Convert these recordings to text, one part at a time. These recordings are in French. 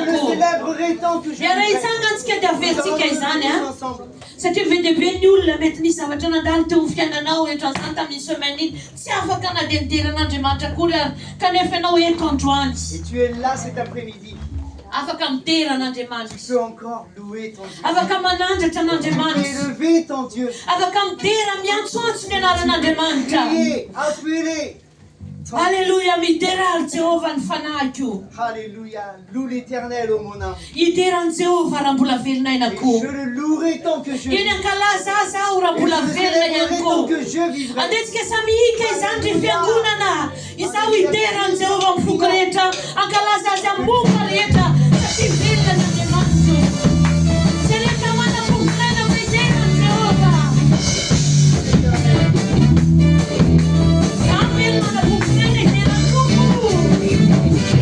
le célébrerai tant que je vivrai. Ensemble. Se tu vede bene olona mety nisy zavatra nandalo teo fiainanao eto an'izany tamin'ny semaine iny tsy afaka nadenderan'Andriamanitra akory kanefa ianao eto androany. Et tu es là cet après-midi. Afaka mideran'Andriamanitra. Tu peux encore louer ton Dieu. Afaka manandratra Tu peux an'Andriamanitra. élever ton Dieu. Afaka midera miantsoantso ny anaran'Andriamanitra. Prier, appeler. Alléluia, midera Jéhovah ny fanahiko. Alléluia, loue l'Éternel ô mon âme. Ideran'i Jéhovah raha mbola velona Et ainako. je le louerai tant que je Iny vivrai. ankalaza azy aho raha Et mbola je le velona célébrerai tant ihany que koa. je vivrai. Andetsika samy hika izany ny fiangonana. Izaho ideran'i Jéhovah amin'ny foko rehetra. Ankalaza azy amin'ny momba rehetra. Satria velona n'Andriamanitra. Izay rehetra manam-pofonena fa ideran'i Jéhovah. Samy velona manam-pofonena ideran'i Tompo.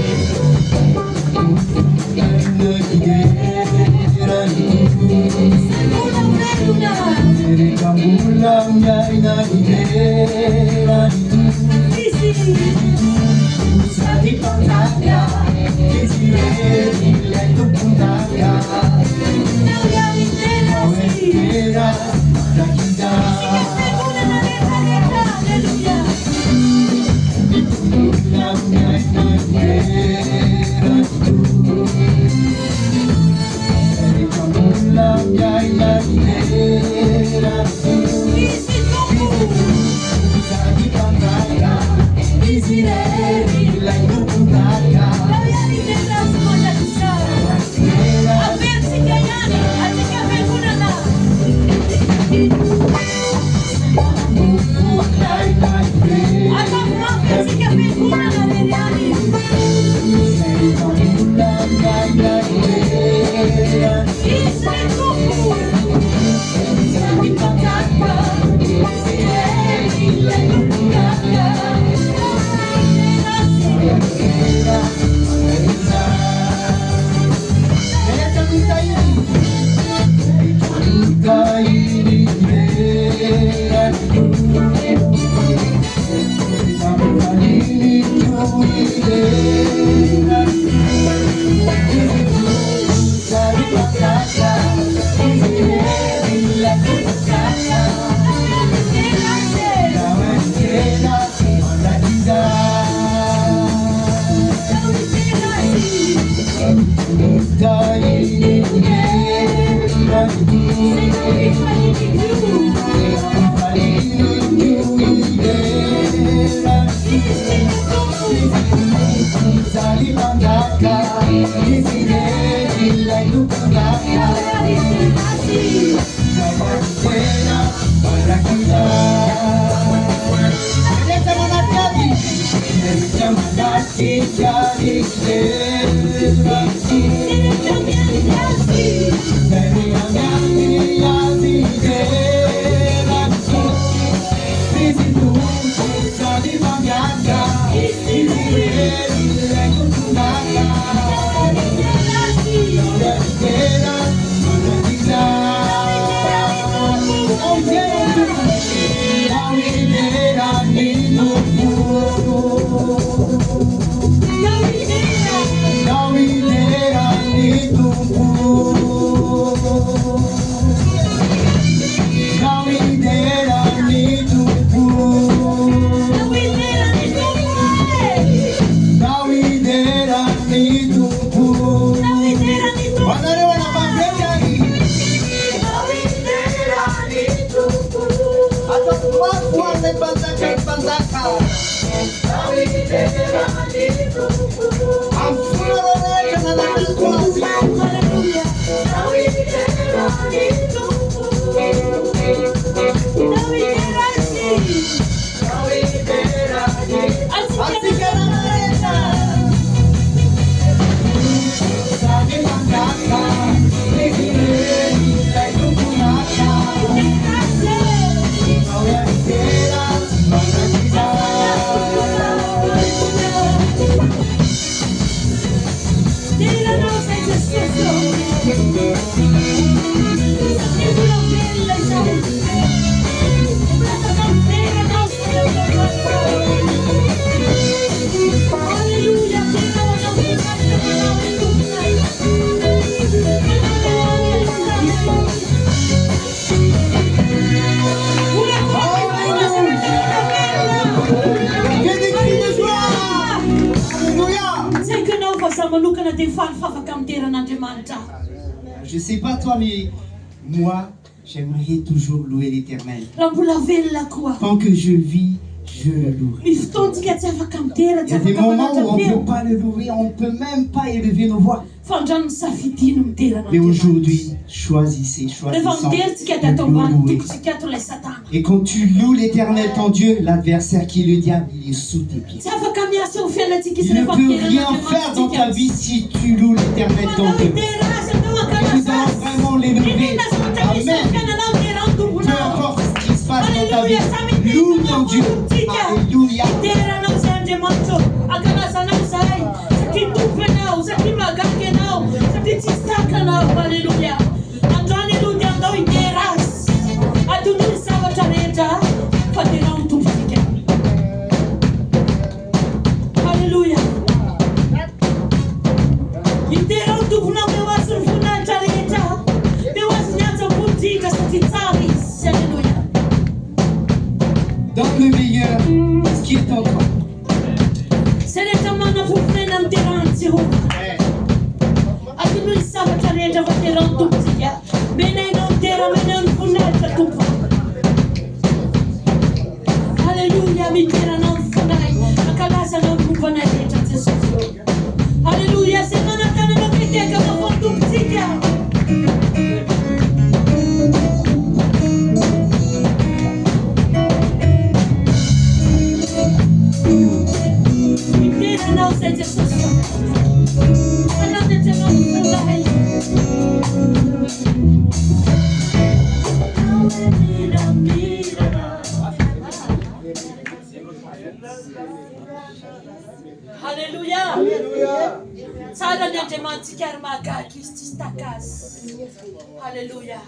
Je sais pas toi, mais moi, j'aimerais toujours louer l'Éternel. Tant que je vis, je le louerai. Il y a des moments où on ne peut pas le louer, on ne peut même pas élever nos voix. Mais aujourd'hui, choisissons de le louer. Et quand tu loues l'Éternel, ton Dieu, l'adversaire qui est le diable, il est sous tes pieds. Il ne peut rien faire dans ta vie si tu loues l'Éternel, ton Dieu. Et nous allons vraiment l'élever. Amen. Peu importe ce qui se passe dans ta vie, loue ton Dieu. Alléluia. Hallelujah. Andani ludiando interas. Adunu sabatareta. Fatirão tu fique. Hallelujah. Inteiro tu não me was funa tareta. Me was nyata putika satitaris. Hallelujah. Dans le meilleur, ce qui est encore. C'est le tamana pour faire un terrain. Hallelujah, mi tira non funai, akagasa non kupana leta tesu. Hallelujah, semana kana no kiteka no fontu psikia. Mi tira não se tesu. Ana te tena funai. Hallelujah. Tsara ny andriamantsika ary mahagaga izy tsy takas. Hallelujah.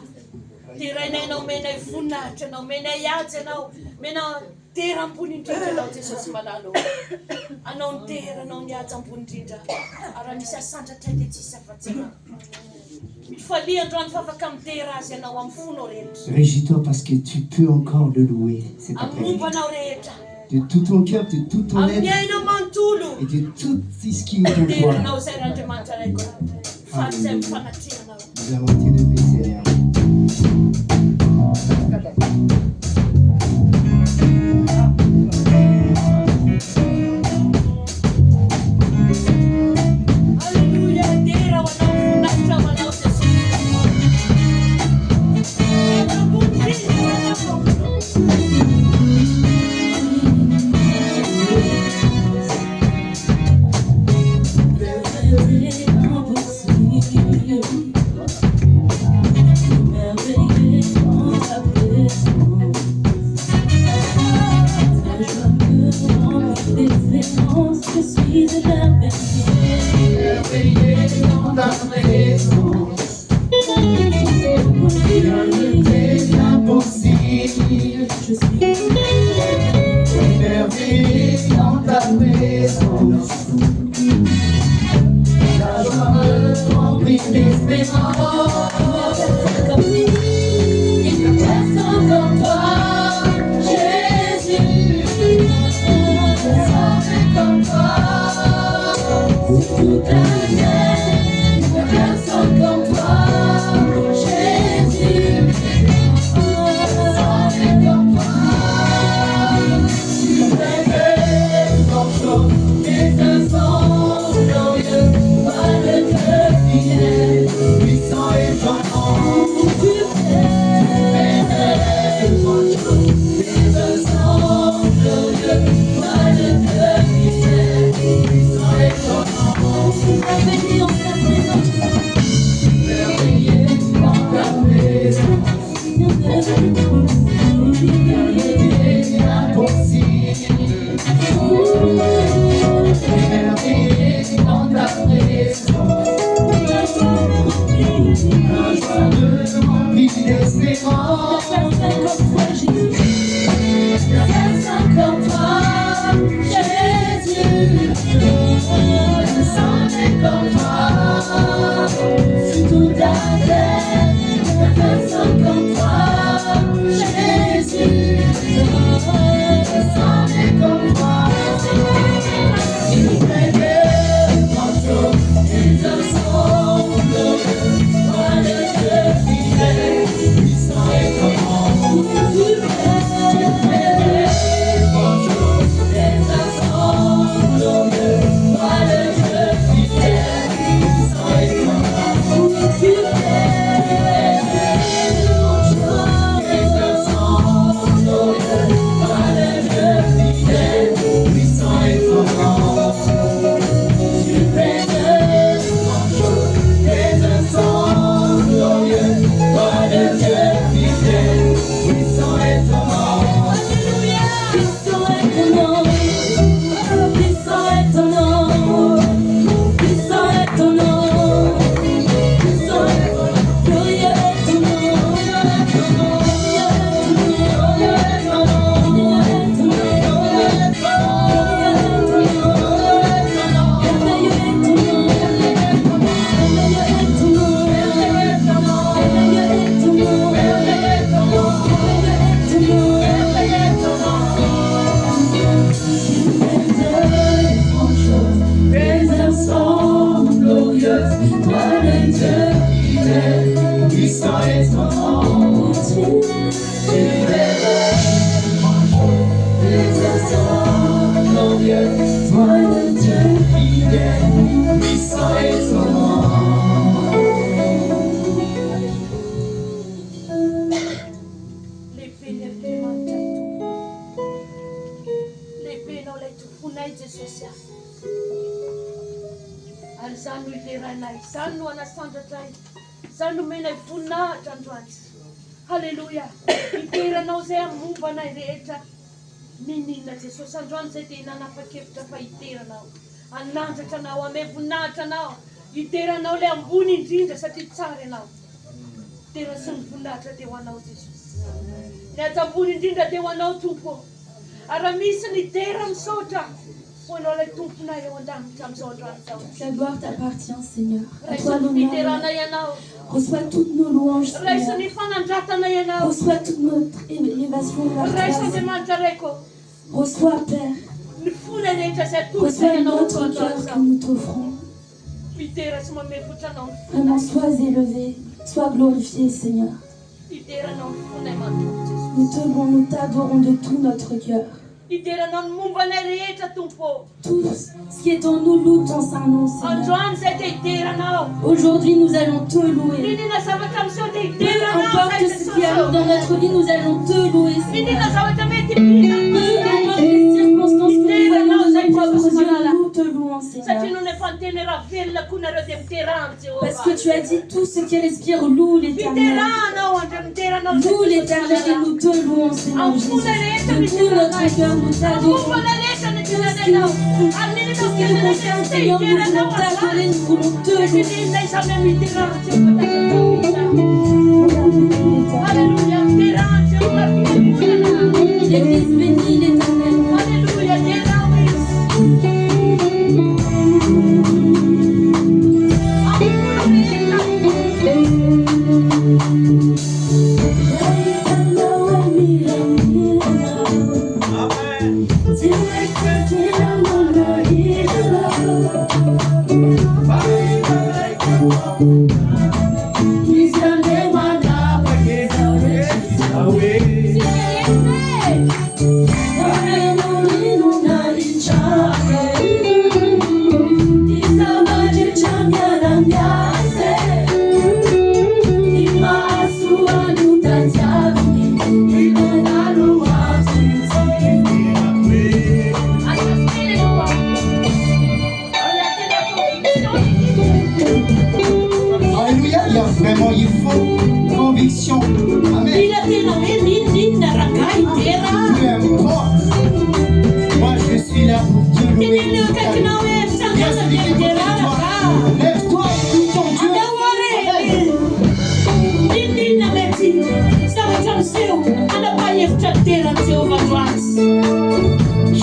Terainay anao menay voninahitra anao, menay ady anao, menao tera ambony indrindra anao Jesosy malalo. Anao ny tera, anao ny ady ambony indrindra. Ary misy asandratra dia tsisy afa-tsena. Mifalia androany fa afaka mitera azy anao amin'ny fonao rehetra. Réjouis-toi parce que tu peux encore le louer. C'est Amombanao rehetra. De tout ton cœur, de tout ton être et de tout ce qui est en toi. Nous allons t'élever, Seigneur. Halleluja. Iteranao zay amombanay rehetra. Ninina Jesosy androany zay dia nanapa-kevitra fa iteranao. Anandratra anao, ame voninahitra anao. Iteranao le ambony indrindra satria tsara ianao. Iterana sy ny voninahitra dia ho anao Jesosy. Ny atsambony indrindra dia ho anao Tompo. Ara misy ny tera misaotra. La gloire t'appartient, Seigneur. À toi l'honneur. Reçois toutes nos louanges, Seigneur. Reçois toute notre élévation vers toi. Reçois, Père. Reçois notre cœur que nous t'offrons. Vraiment, sois élevé, sois glorifié, Seigneur. Nous te louons, nous t'adorons de tout notre cœur. Tout ce qui est en nous loue ton saint nom, Seigneur. Aujourd'hui, nous allons te louer. Peu importe ce qui arrive dans notre vie, nous allons te louer, Seigneur. Peu importe les circonstances que nous voyons de nos propres yeux, nous te louons, Seigneur. Parce que tu as dit tout ce qui respire loue l'Éternel. Loue l'Éternel et nous te louons, Seigneur Jésus. De tout notre cœur, nous t'adorons. Tout ce qui nous concerne, Seigneur, nous voulons t'adorer, nous voulons te louer. L'Église bénit l'Éternel.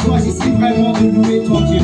Choisissez vraiment de louer ton Dieu.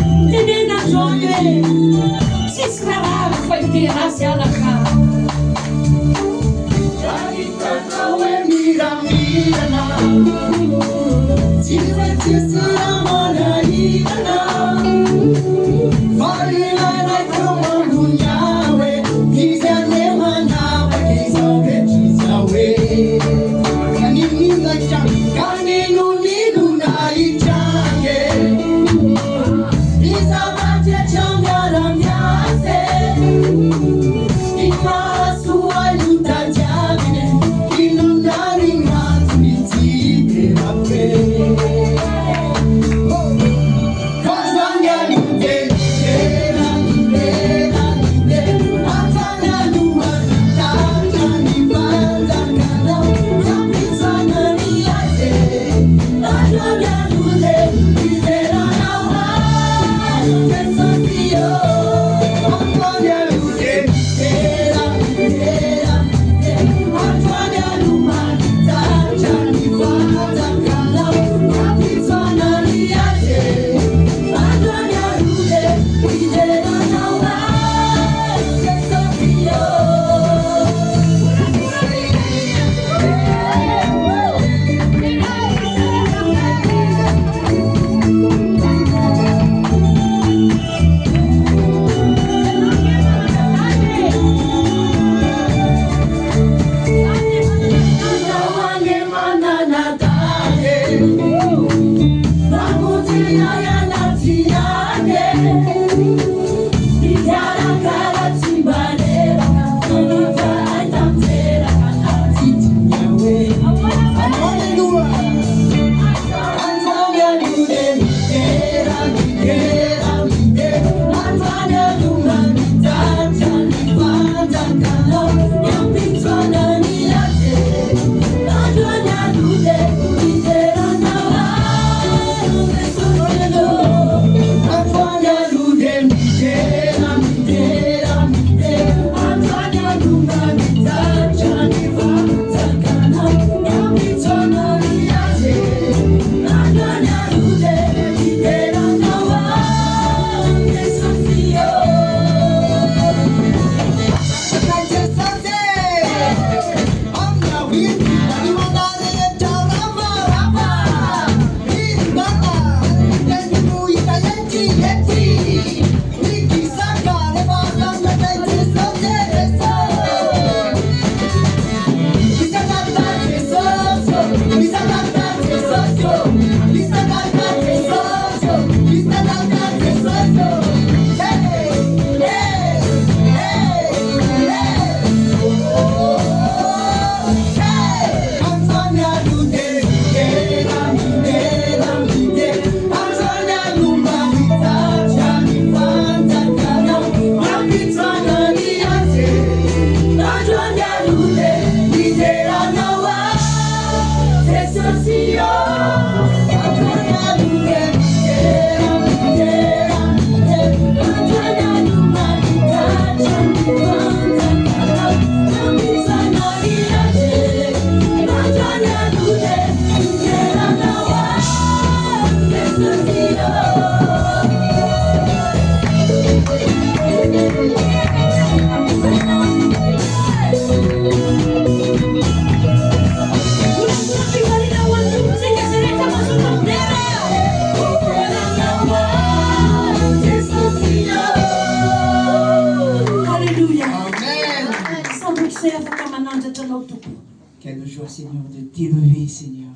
Quelle joie, Seigneur, de t'élever, Seigneur.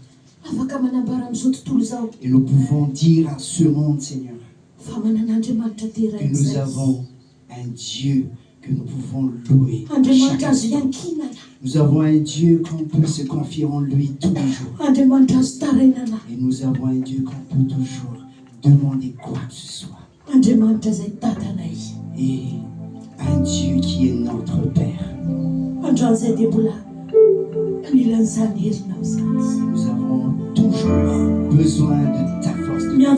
Et nous pouvons dire à ce monde, Seigneur, que nous avons un Dieu que nous pouvons louer. Nous avons un Dieu qu'on peut se confier en lui tous les jours. Et nous avons un Dieu qu'on peut toujours demander quoi que ce soit. Et un Dieu qui est notre Père. Nous avons toujours besoin de ta force, de ta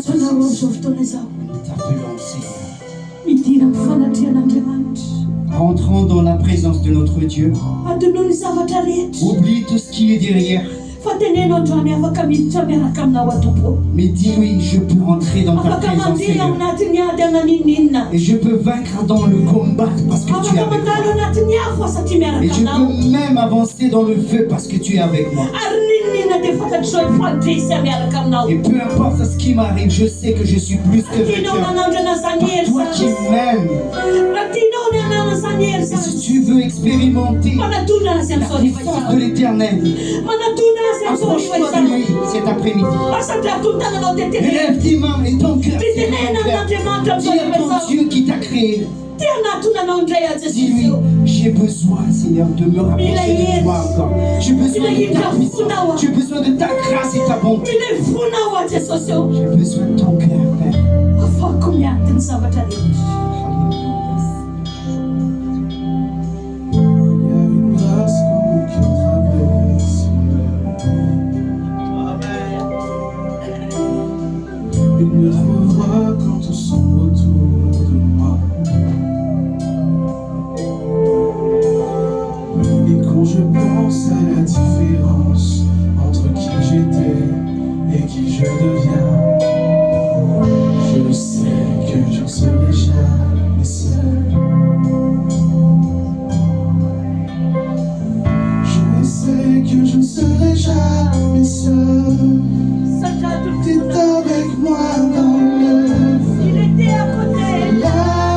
puissance. Nous t'appelons Seigneur. Rentrons dans la présence de notre Dieu. Oublie tout ce qui est derrière. Mais dis-lui, je peux rentrer dans ta présence, Seigneur. Et je peux vaincre dans le combat parce que tu es avec moi. Et je peux même avancer dans le feu parce que tu es avec moi. Et peu importe ce qui m'arrive, je sais que je suis plus que vainqueur. Toi qui m'aimes. Et si tu veux expérimenter la puissance de l'Éternel, approche-toi de lui cet après-midi. Lève tes mains et ton cœur. Dis à ton Dieu qui t'a créé. Dis-lui, j'ai besoin, Seigneur, de me rapprocher de toi encore. J'ai besoin de ta puissance. J'ai besoin de ta grâce et ta bonté. J'ai besoin de ton cœur, Père. Il me trouvera quand tout semble autour de moi. Et quand je pense à la différence entre qui j'étais et qui je deviens, je sais que j'en serai jamais seul. Je sais que je ne serai jamais seul. T'es avec moi dans le feu. Il était à côté. À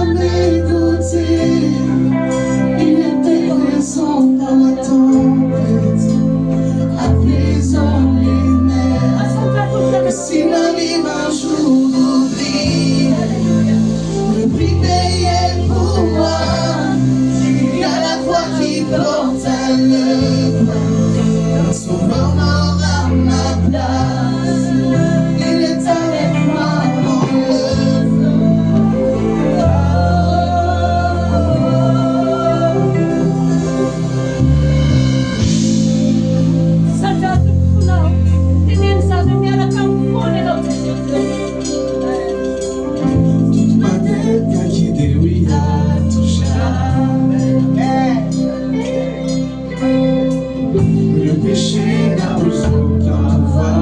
mes côtés. Il était présent dans la tempête, apaisant les nerfs. Et si m'arrive un jour d'oubli, le prix payé pour moi, il y a la croix qui porte à l'œuvre. Un sauveur mort à ma place.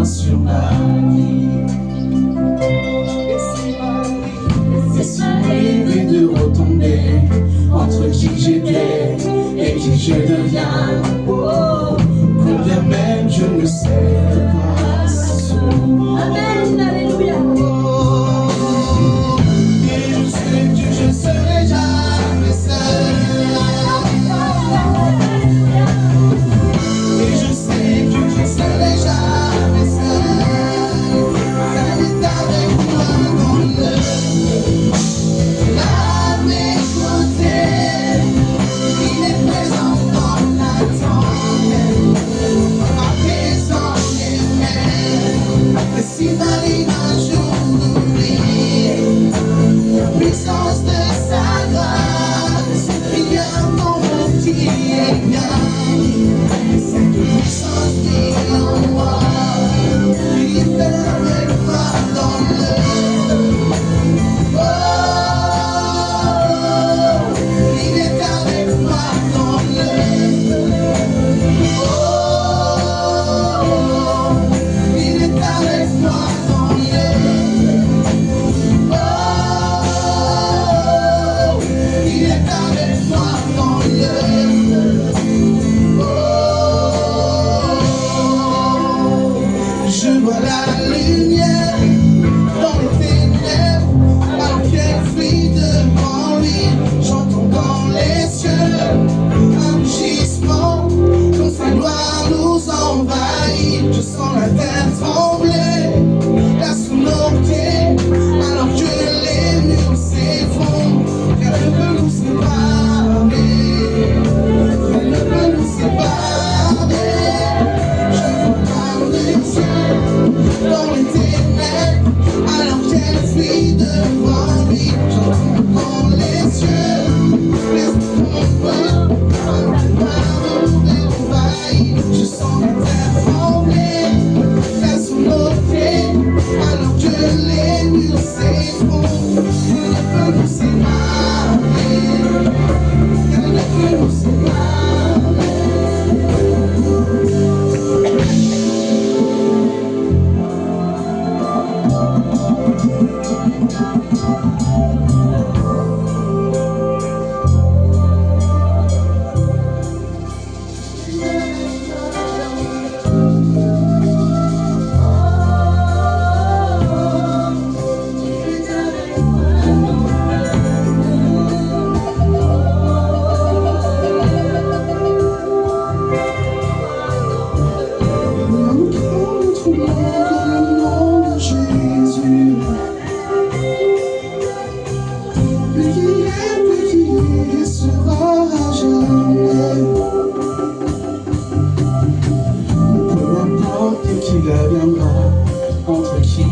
Sur ma vie, et de retomber entre qui j'étais et qui je deviens. Combien même je ne sais pas. Amen, alléluia. Et je sais que je ne serai jamais seul. Et je sais que je ne serai jamais seul. Si m'arrive un jour d'oublier la puissance de sa grâce, il y a un moment qui est bien. Et cette puissance qui est en moi, il est avec moi dans le oh, il est avec moi dans le oh, il est avec moi dans le oh, il est avec moi dans le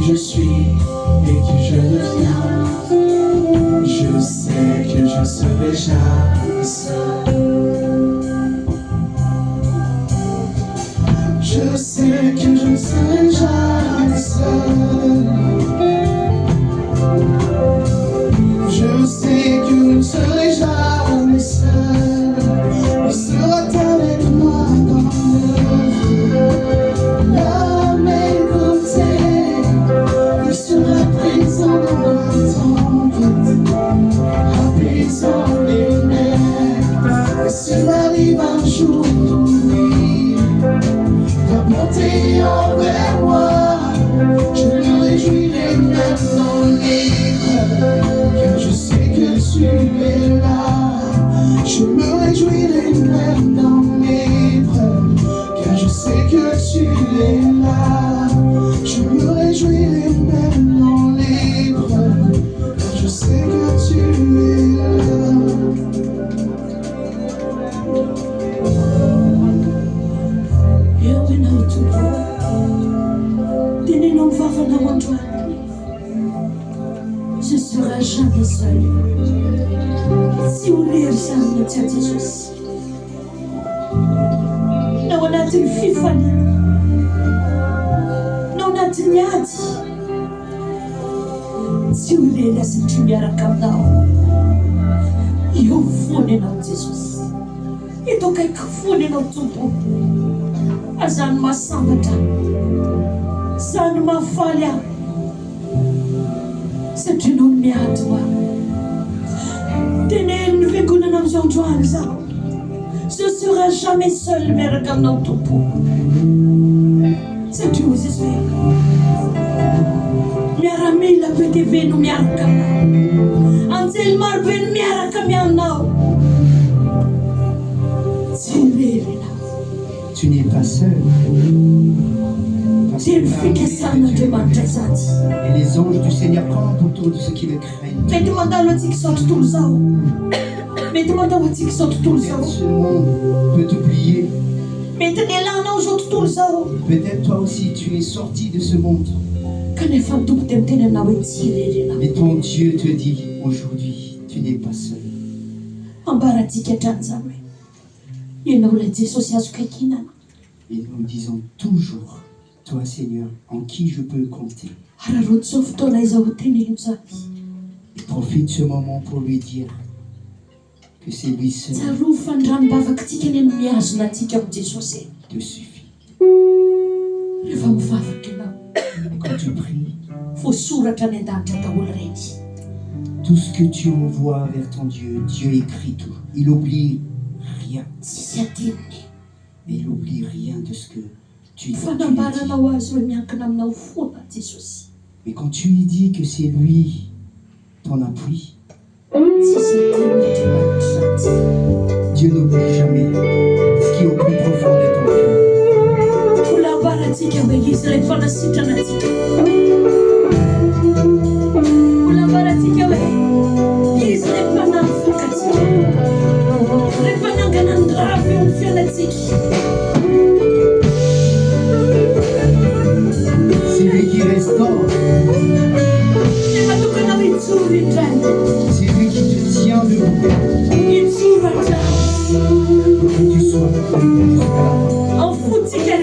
je suis et qui je deviens. Je sais que je serai jamais seul. Je sais que je ne serai jamais seul. Je sais que je ne serai jamais seul. Il sera avec moi dans l'œuvre. Là, à mes côtés, il sera présent dans la tempête, apaisant les nerfs. Et s'il m'arrive un jour d'oublier ta bonté envers moi, je me réjouirai même dans l'épreuve, car je sais que tu es là. Je me réjouirai même dans l'épreuve, car je sais que tu es là. Je me réjouirai même dans l'épreuve, car je sais que tu es là. Je serai jamais seul. Si vous voulez jamais dire Jésus, nous on a une fille fanny, nous on a une yadi. Si vous voulez laisser une lumière comme ça, il faut fonder dans Jésus. Il faut qu'il fonder dans tout pour. Azan ma sambata, zan ma falha. C'est une lumière à toi. Je ne serai jamais seul, mais regarde dans ton pot. C'est tout, c'est sûr. Miara mila pete venu miara kama. Antel marben miara kama now. Tu n'es pas seul. Et les anges du Seigneur campent autour de ceux qui le craignent. Mais demande à l'autre qui sort tout le temps. Mais demande à l'autre qui sort tout le temps. Ce monde peut t'oublier. Mais tenez là, non, j'entends tout le temps. Peut-être toi aussi tu es sorti de ce monde. Mais ton Dieu te dit aujourd'hui, tu n'es pas seul. Et nous disons toujours, toi Seigneur, en qui je peux compter. Et profite ce moment pour lui dire que c'est lui seul te suffit. Et quand tu pries, tout ce que tu envoies vers ton Dieu, Dieu écrit tout. Il n'oublie rien. Mais il n'oublie rien de ce que tu dis. Mais quand tu lui dis que c'est lui ton appui, Dieu n'oublie jamais ce qui est au plus profond de ton cœur. C'est lui qui restaure. C'est lui qui te tient debout. Que tu sois jusqu'à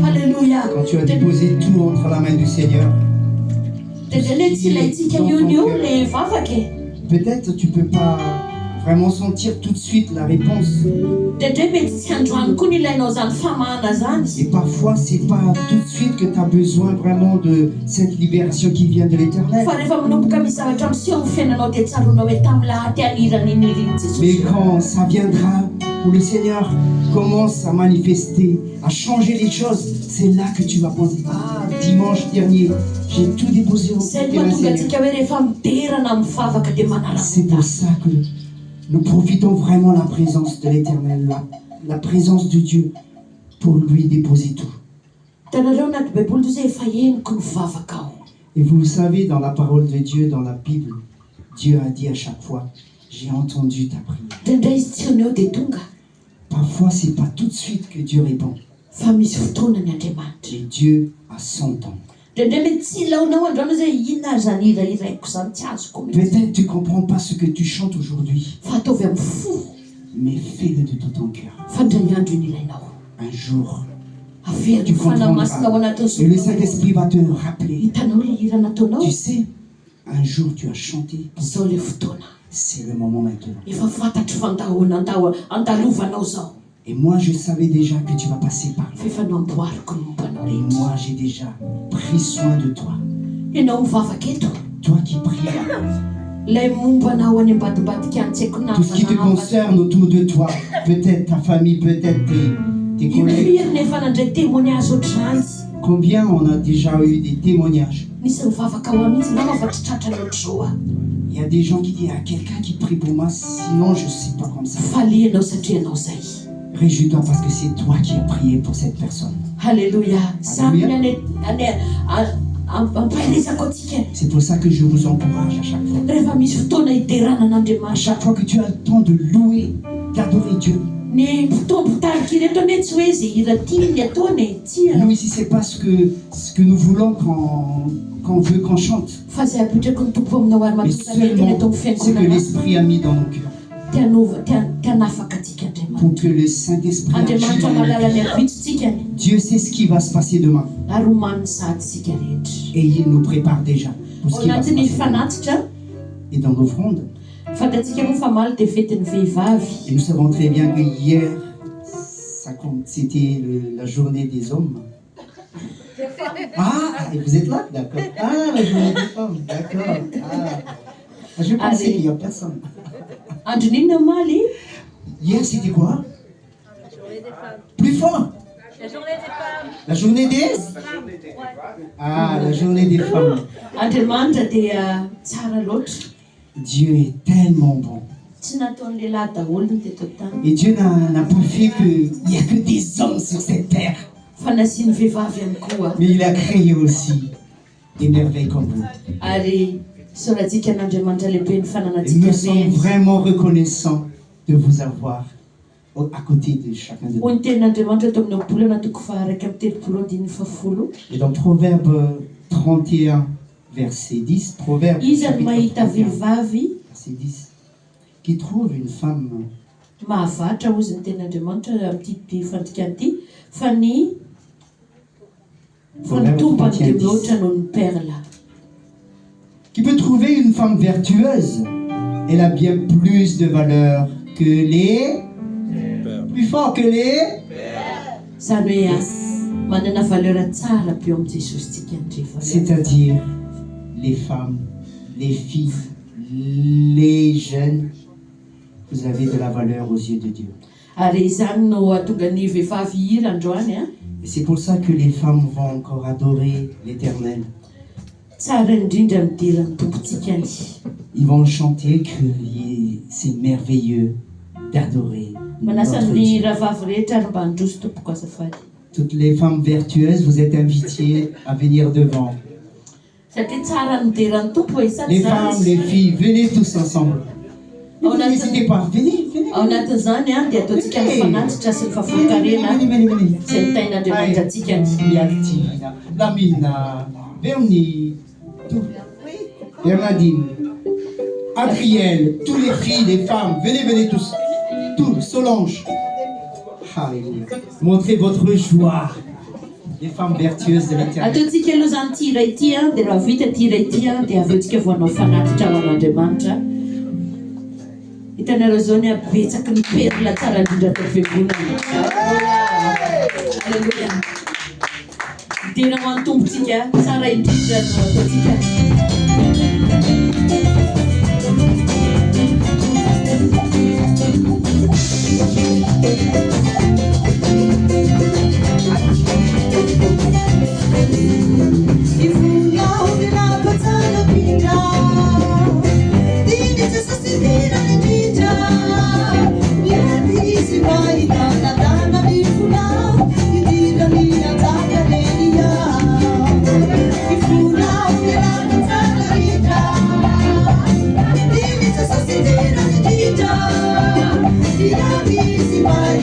Alléluia. Quand tu as déposé tout entre la main du Seigneur, peut-être tu ne peux pas vraiment sentir tout de suite la réponse. Et parfois, c'est pas tout de suite que tu as besoin vraiment de cette libération qui vient de l'Éternel. Mais quand ça viendra, où le Seigneur commence à manifester, à changer les choses, c'est là que tu vas penser, ah, dimanche dernier, j'ai tout déposé au Seigneur. C'est pour ça que nous profitons vraiment de la présence de l'Éternel, la présence de Dieu, pour lui déposer tout. Et vous savez, dans la parole de Dieu, dans la Bible, Dieu a dit à chaque fois, j'ai entendu ta prière. Parfois, c'est pas tout de suite que Dieu répond. Et Dieu a son temps. Peut-être tu ne comprends pas ce que tu chantes aujourd'hui, mais fais-le de tout ton cœur. Un jour, tu comprendras. Et le Saint-Esprit va te rappeler. Tu sais, un jour tu as chanté. C'est le moment maintenant. Et moi, je savais déjà que tu vas passer par là. Et moi, j'ai déjà pris soin de toi. Toi qui pries. Tout ce qui te concerne autour de toi, peut-être ta famille, peut-être tes collègues. Combien on a déjà eu des témoignages? Il y a des gens qui disent à quelqu'un qui prie pour moi, sinon je ne suis pas comme ça. Réjouis-toi parce que c'est toi qui as prié pour cette personne. Alléluia. C'est pour ça que je vous encourage à chaque fois. À chaque fois que tu as le temps de louer, d'adorer Dieu. Nous ici, c'est pas ce que nous voulons qu'on veut qu'on chante. Mais seulement ce que l'Esprit a mis dans nos cœurs. Pour que le Saint-Esprit agisse dans nos cœurs. Dieu sait ce qui va se passer demain. Et il nous prépare déjà pour ce qui va se passer. Et dans l'offrande. Et nous savons très bien que hier, c'était la journée des hommes. Ah, et vous êtes là? D'accord. Ah, la journée des femmes. D'accord. Ah, je pensais qu'il n'y a personne. Hier, c'était quoi? La journée des femmes. Plus fort. La journée des femmes. La journée des? Ah, la journée des femmes. Dieu est tellement bon. Et Dieu n'a pas fait qu'il n'y a que des hommes sur cette terre. Mais il a créé aussi des merveilles comme vous. Et nous sommes vraiment reconnaissants de vous avoir à côté de chacun de nous. Et dans Proverbe 31, verset 10, Proverbe verset 10, qui trouve une femme qui peut trouver une femme vertueuse. Elle a bien plus de valeur que les plus fort que les c'est-à-dire les femmes, les filles, les jeunes. Vous avez de la valeur aux yeux de Dieu. Et c'est pour ça que les femmes vont encore adorer l'Éternel. Ils vont chanter que c'est merveilleux d'adorer notre Dieu. Toutes les femmes vertueuses, vous êtes invitées à venir devant. Les femmes, les filles, venez tous ensemble. N'hésitez pas, venez, venez. Lamina, Bernie, Bernadine, Adrienne, toutes les filles, les femmes, venez, venez tous. Tous, Solange. Alléluia. Montrez votre joie. Les femmes vertueuses de l'Éternel.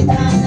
Bye.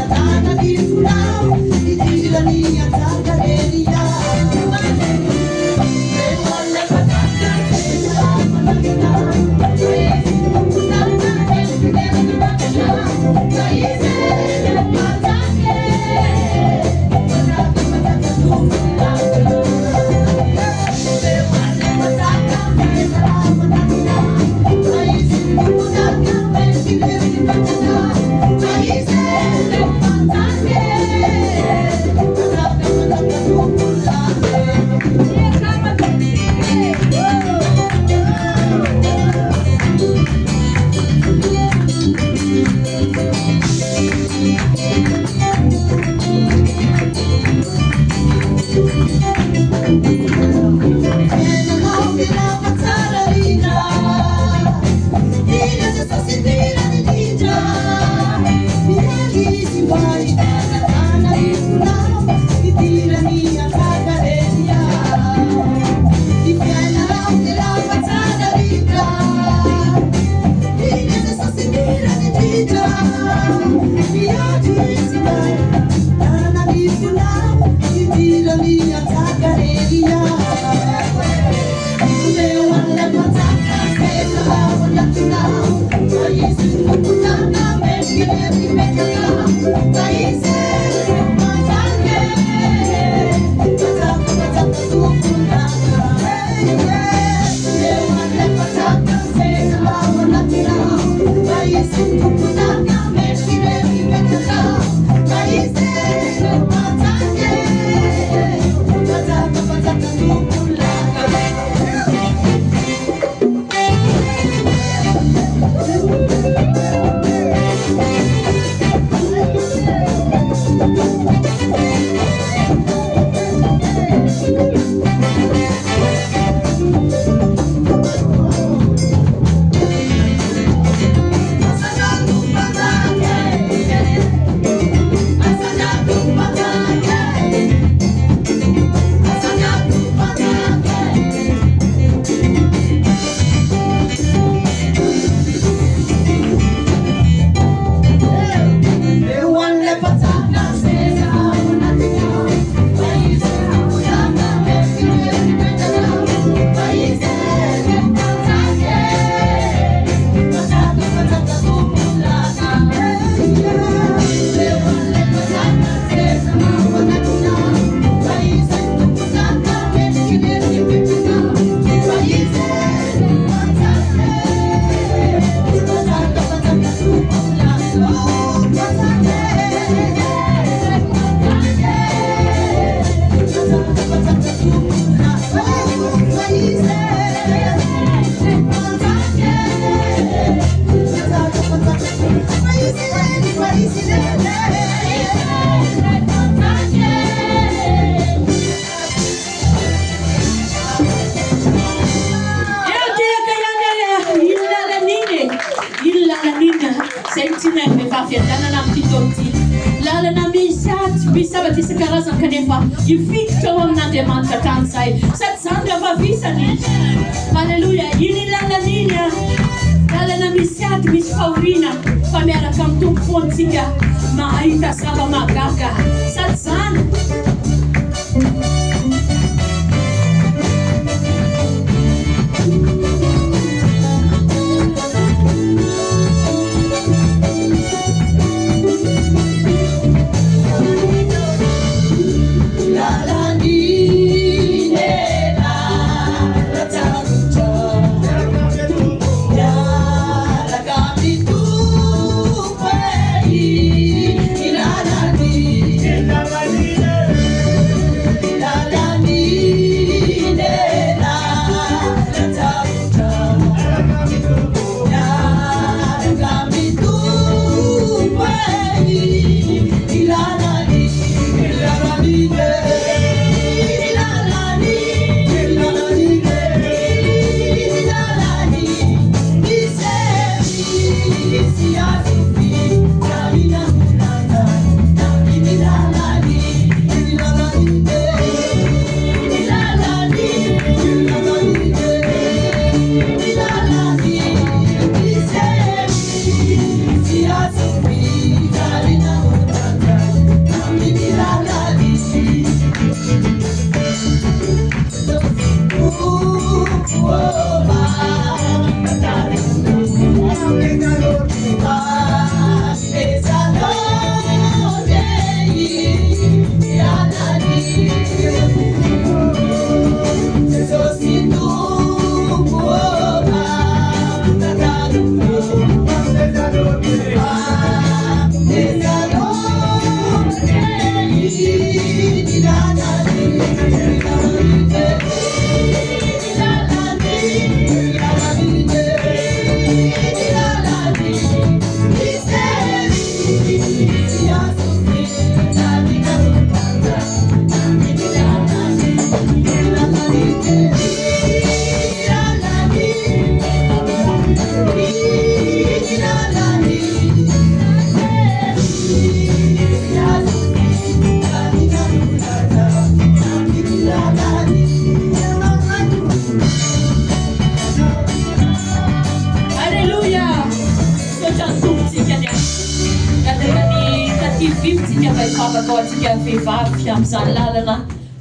Hallelujah. Inilang na niya. Dala na misyat, mis Paulina. Pamera kang tumpon siya. Maayta sa pamagaga. Satsan.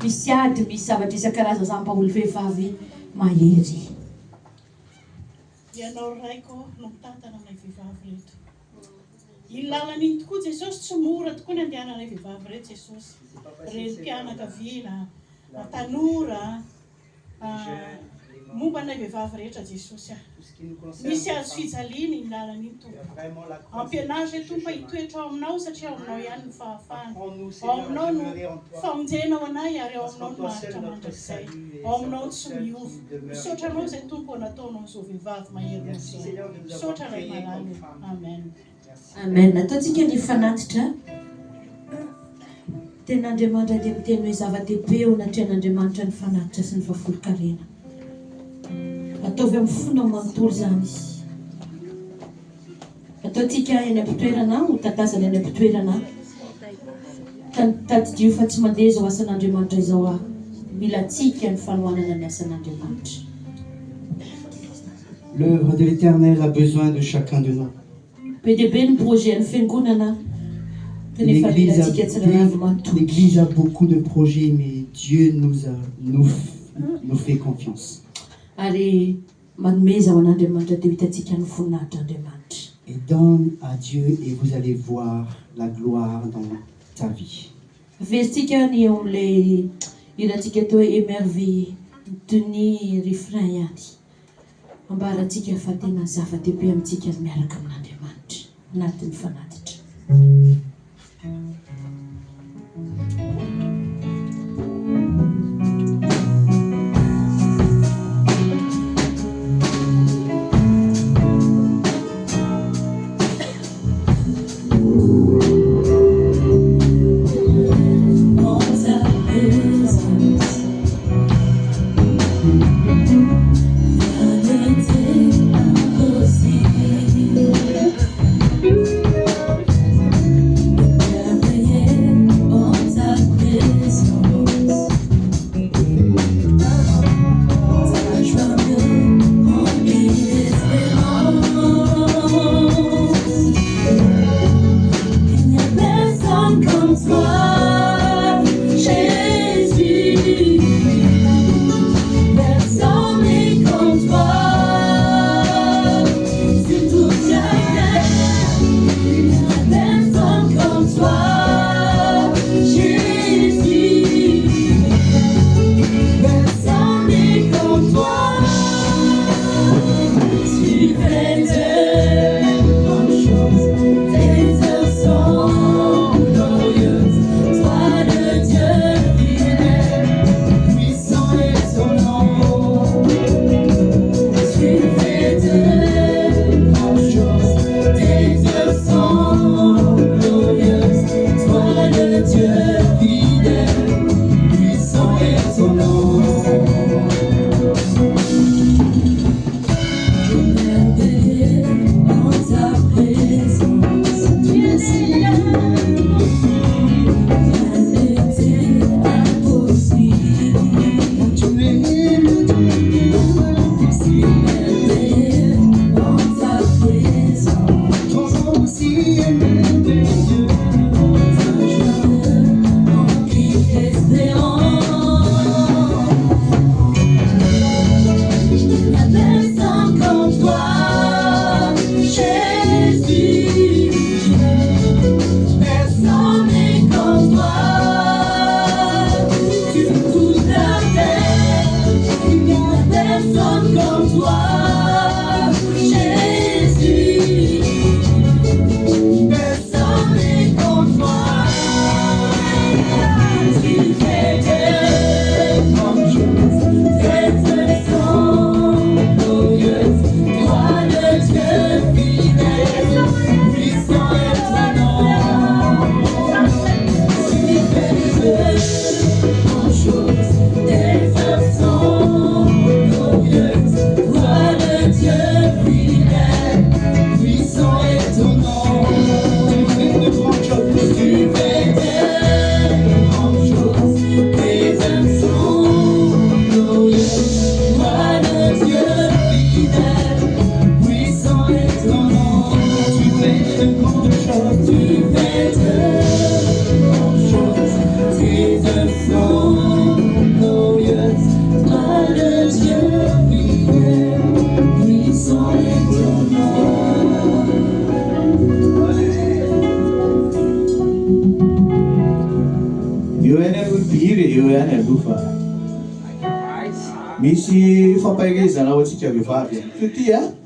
misiady misy zavatra isan-karazany zany mpaolo vehivavy mahery. Ianao raiko no mitantana anay vehivavy reto. Ilalan'iny tokoa Jesosy tsy mora tokoa ny andehananay vehivavy reto Jesosy. Reny mpianakaviana, tanora, momba anay vehivavy rehetra Jesosy. Misy azo fijaliana iny lalan'iny Tompo. Ampianary Tompo hitoetra ao aminao satria ao aminao ihany ny fahafahana. Ao aminao no famonjenao anay ary ao aminao no maharitra mandrakizay. Ao aminao tsy miova. Misaotra anao izay Tompo nataonao izao vehivavy mahery izao. Misaotra Ray Malala. Amen. Amen. Ataontsika ny fanatitra. Ten'Andriamanitra dia miteny hoe zava-dehibe ao anatrehan'Andriamanitra ny fanatitra sy ny vavolokarena. Ataovy amin'ny fona manontolo zany izy. Ataontsika eny am-pitoerana, ho tatazana eny am-pitoerana. Tadidio fa tsy mandeha izao asan'Andriamanitra izao mila tsika ny fanohanana ny asan'Andriamanitra. L'œuvre de l'Éternel a besoin de chacun de nous. L'Église a beaucoup de projets, mais Dieu nous fait confiance. Et donne à Dieu et vous allez voir la gloire dans ta vie. Ambaratsika fa tena zava-dehibe amintsika miaraka amin'Andriamanitra anatin'ny fanatitra. Des façons glorieuses, toi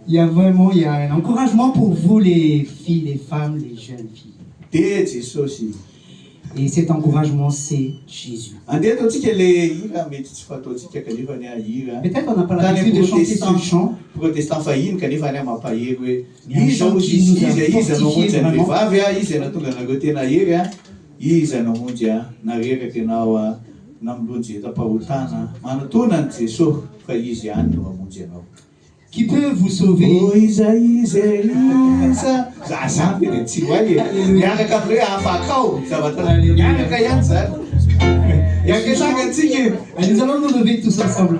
Il y a vraiment un encouragement pour vous les filles, les femmes, les jeunes filles. Et cet encouragement, c'est Jésus. Peut-être on n'a pas l'habitude de chanter ce chant. Mais un chant qui nous a fortifiés vraiment. Qui peut vous sauver? Nous allons nous lever tous ensemble.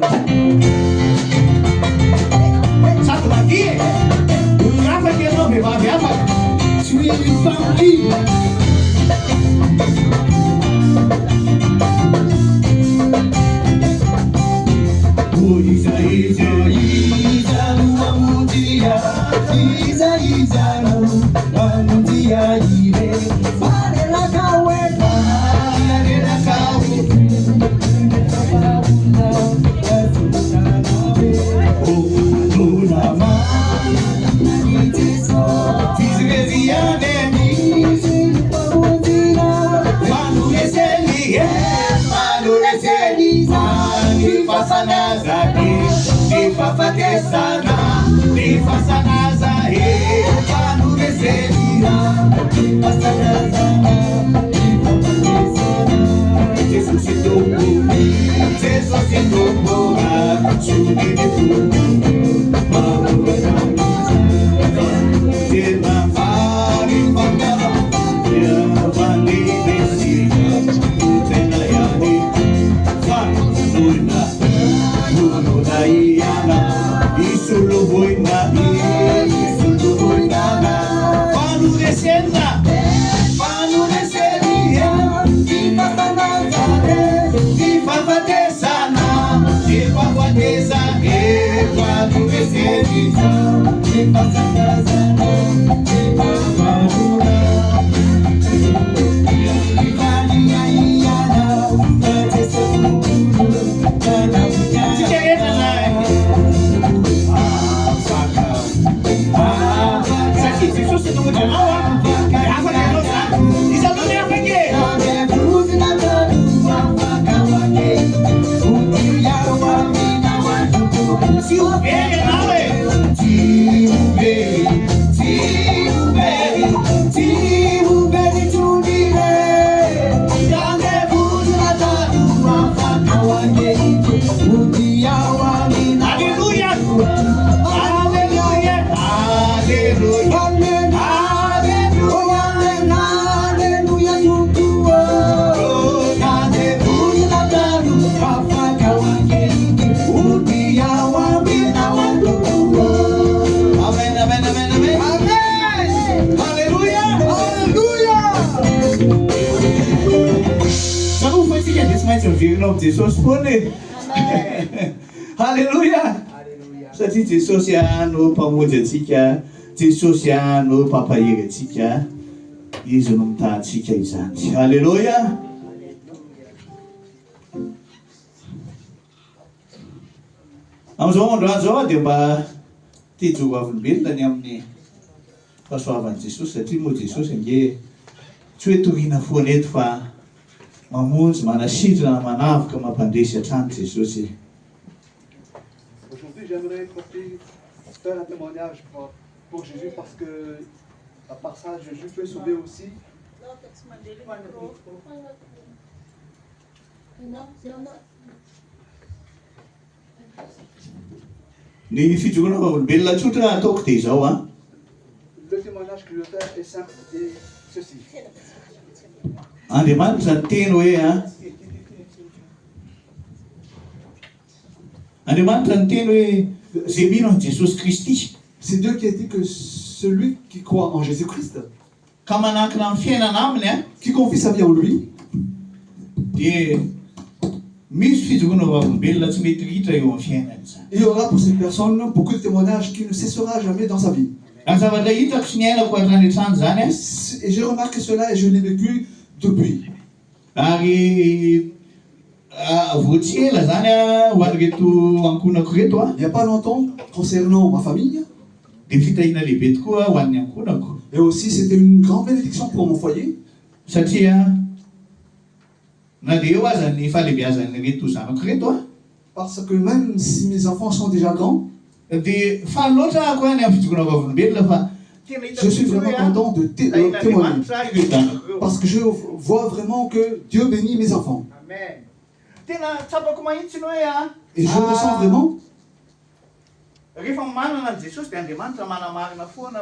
Tu es une femme libre. Alléluia. C'est social, nous pas manger tika, c'est social, nous pas payer tika. Ils ont ta tika ils. Alléluia. Amazon doa dia ba ti juga bil dan yang ni. Paswavan Jesus, c'est mo Jesus nge. Tu tu ina fonet fa. Mamun mana shitra manav kama pandesha chante Jesus. Aujourd'hui, j'aimerais faire un témoignage pour Jésus parce que, à part ça, Jésus peut sauver aussi. Le témoignage que je veux faire est simple et ceci. C'est Dieu qui a dit que celui qui croit en Jésus-Christ, qui confie sa vie en lui, il y aura pour ces personnes beaucoup de témoignages qui ne cessera jamais dans sa vie. Et je remarque cela et je l'ai vécu depuis. Il n'y a pas longtemps, concernant ma famille, et aussi c'était une grande bénédiction pour mon foyer. Parce que même si mes enfants sont déjà grands, je suis vraiment content de témoigner. Parce que je vois vraiment que Dieu bénit mes enfants. Et je ressens vraiment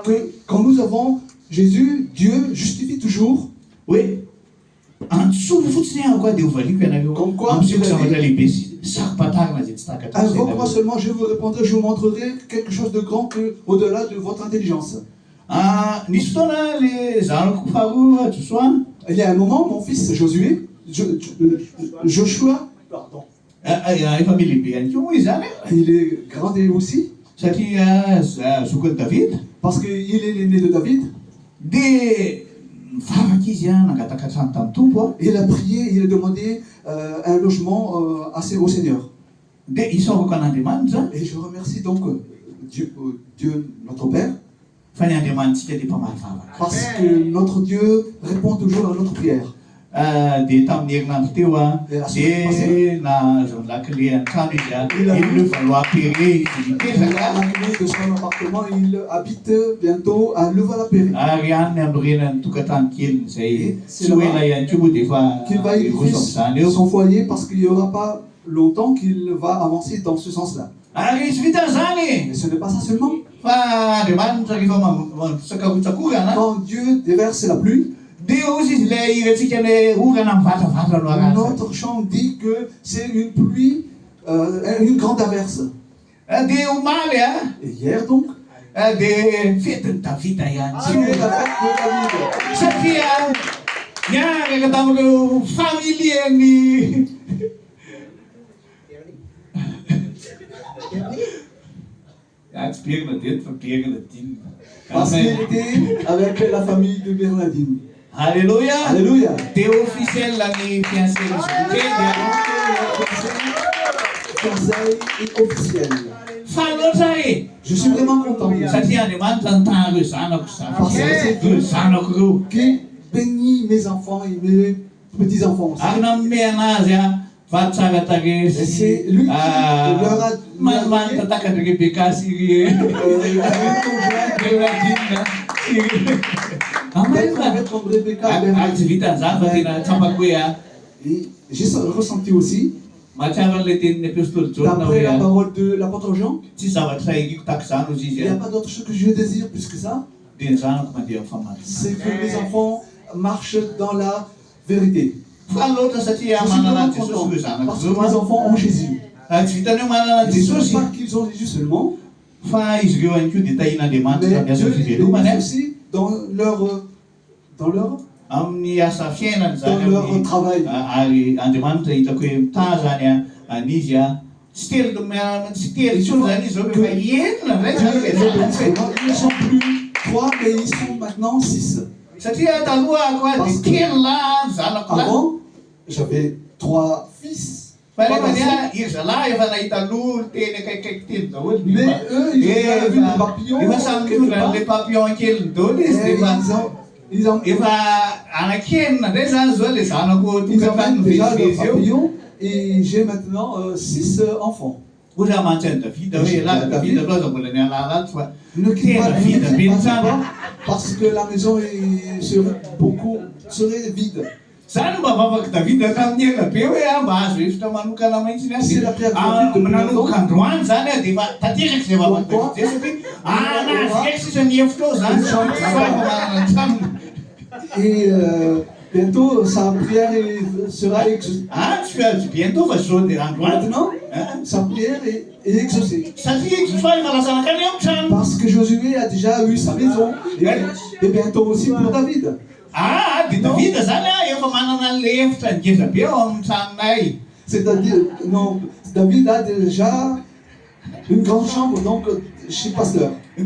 que quand nous avons Jésus, Dieu justifie toujours. Oui. Comme quoi, invoque-moi seulement, je vous répondrai, je vous montrerai quelque chose de grand au-delà de votre intelligence. Il y a un moment, mon fils Josué, Joshua, pardon. Il est grand et aussi. Parce qu'il est l'aîné de David. Il a prié, il a demandé un logement au Seigneur. Et je remercie donc Dieu, notre Père. Parce que notre Dieu répond toujours à notre prière. Il habite bientôt à Levallois-Perret. Qu'il va élever son foyer parce qu'il n'y aura pas longtemps qu'il va avancer dans ce sens-là. Mais ce n'est pas ça seulement. Quand Dieu déverse la pluie, notre chant dit que c'est une pluie, une grande averse. Et hier donc, c'est la fête de David. Parce qu'il était avec la famille de Bernardine. Alléluia. Alléluia. T'es officiel l'année fiancée. Fiançailles officielles. Je suis vraiment content. Parce que c'est Dieu qui bénit mes enfants et mes petits-enfants. Et c'est lui qui leur a j'ai ressenti aussi, d'après la parole de l'apôtre Jean, il n'y a pas d'autre chose que je désire plus que ça. C'est que mes enfants marchent dans la vérité. Je suis vraiment content parce que mes enfants ont Jésus. Et ce n'est pas qu'ils ont Jésus seulement, mais Dieu est aussi dans leur travail. Ils ne sont plus 3, mais ils sont maintenant 6. Parce que avant, j'avais 3 fils. Mais eux, ils ont vu des papillons quelque part. Ils ont déjà des papillons et j'ai maintenant 6 enfants. Ne quitte pas parce que la maison serait vide. C'est la prière et bientôt sa prière sera exaucée. Maintenant, sa prière est exaucée. Parce que Josué a déjà eu sa maison et bientôt aussi pour David. C'est-à-dire, non, David a déjà une grande chambre, donc chez pasteur. Ce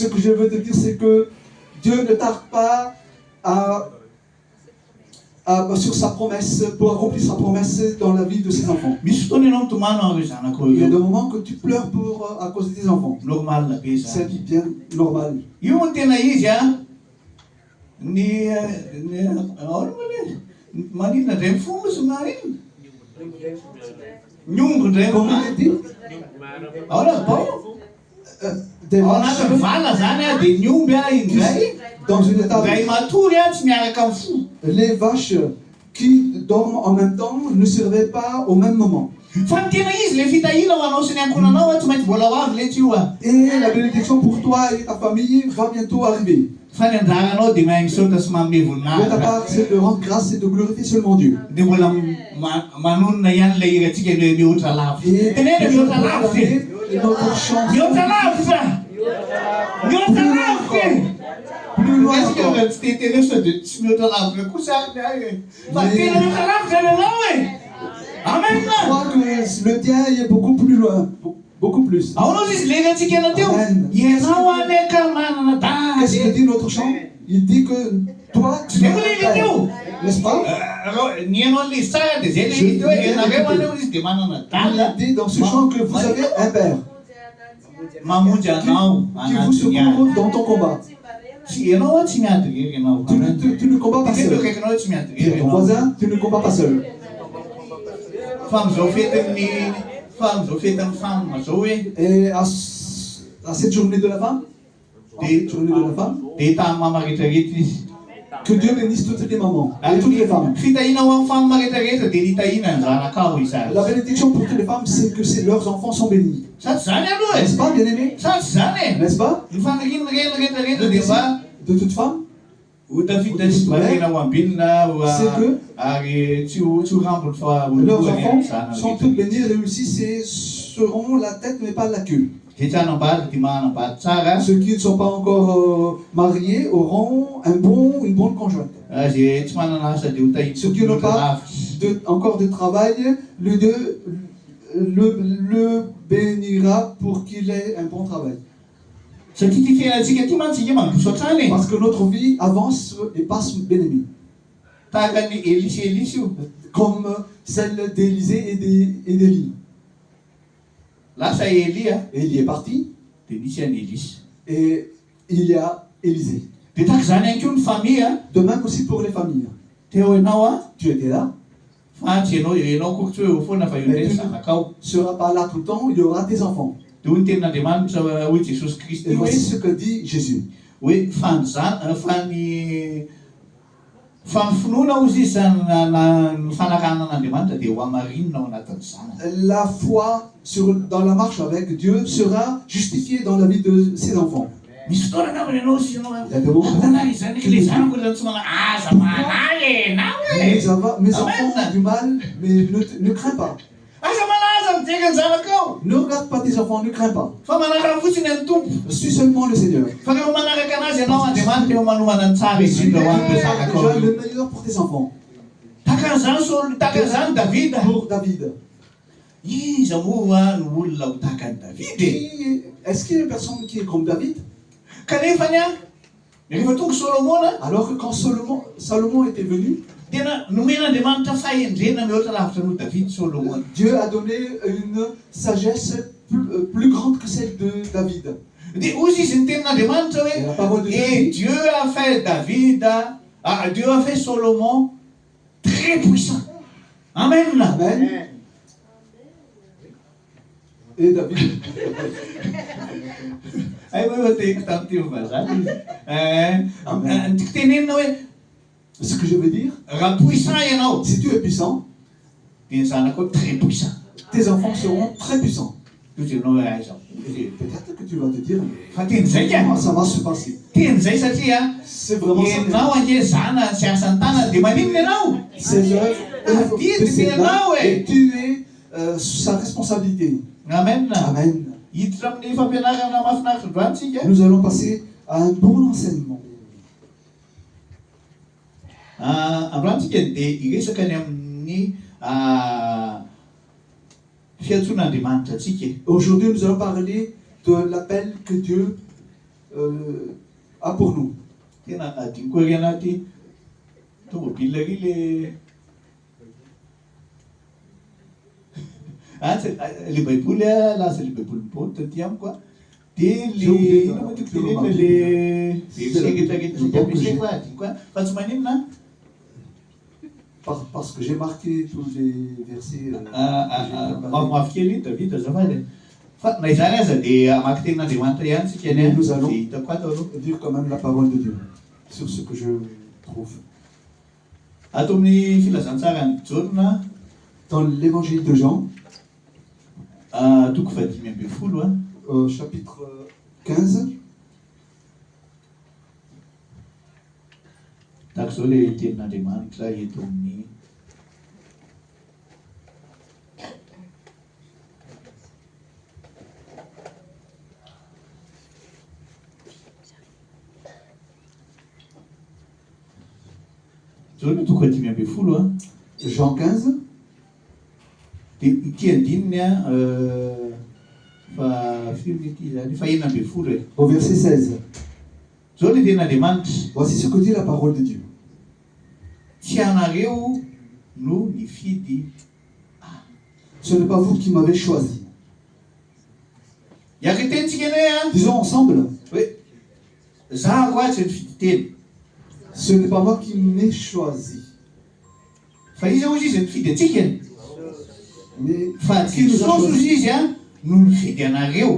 que je veux te dire, c'est que Dieu ne tarde pas à sur sa promesse, pour accomplir sa promesse dans la vie de ses enfants. Il y a des moments que tu pleures à cause de tes enfants. C'est bien normal. Dans une étable, les vaches qui dorment en même temps ne se réveillent pas au même moment. Et la bénédiction pour toi et ta famille va bientôt arriver. De ta part, c'est de rendre grâce et de glorifier seulement Dieu. Et notre chance. Plus loin encore. Je crois que le tien est beaucoup plus loin, beaucoup plus. Amen. Qu'est-ce que dit notre chant? Il dit que toi, tu es un père, n'est-ce pas? Il dit dans ce chant que vous avez un père qui vous secourt dans ton combat. Tu ne combats pas seul. Ton voisin, tu ne combats pas seul. Et à cette journée de la femme, que Dieu bénisse toutes les mamans et toutes les femmes. La bénédiction pour toutes les femmes, c'est que leurs enfants sont bénis. N'est-ce pas, bien-aimé? N'est-ce pas? De toute femme, c'est que leurs enfants sont tous bénis, réussissent et seront la tête mais pas la queue. Ceux qui ne sont pas encore mariés auront une bonne conjointe. Ceux qui n'ont pas encore de travail, le bénira pour qu'il ait un bon travail. Parce que notre vie avance et passe, bien-aimé. Comme celle d'Élisée et d'Élie. Élie est parti. Et il y a Élisée. De même aussi pour les familles. Tu étais là. Mais tu ne seras pas là tout le temps, il y aura tes enfants. Et voici ce que dit Jésus. La foi dans la marche avec Dieu sera justifiée dans la vie de ses enfants. Il y a des moments mes enfants ont du mal, mais ne crains pas. Ne regarde pas tes enfants, ne crains pas. Suis seulement le Seigneur. Déjà le meilleur pour tes enfants. Pour David. Est-ce qu'il y a une personne qui est comme David? Alors que quand Salomon était venu, Dieu a donné une sagesse plus grande que celle de David. Et la parole de Dieu a fait Dieu a fait Salomon très puissant. Amen. Amen. Et David. Ce que je veux dire, si tu es puissant, tes enfants seront très puissants. Peut-être que tu vas te dire, comment ça va se passer? C'est vraiment ça. C'est l'œuvre de ses mains et tu es sous sa responsabilité. Amen. Amen. Nous allons passer à un bon enseignement. Aujourd'hui, nous allons parler de l'appel que Dieu a pour nous. tomobile le le baiboule là c'est le baiboule pour te dire quoi les parce que j'ai marqué tous les versets. Nous allons dire quand même la parole de Dieu sur ce que je trouve. Dans l'évangile de Jean, chapitre 15, Jean 15, au verset 16. Voici ce que dit la parole de Dieu. Ce n'est pas vous qui m'avez choisi. Disons ensemble. Ce n'est pas moi qui m'ai choisi. Mais qui nous a choisi?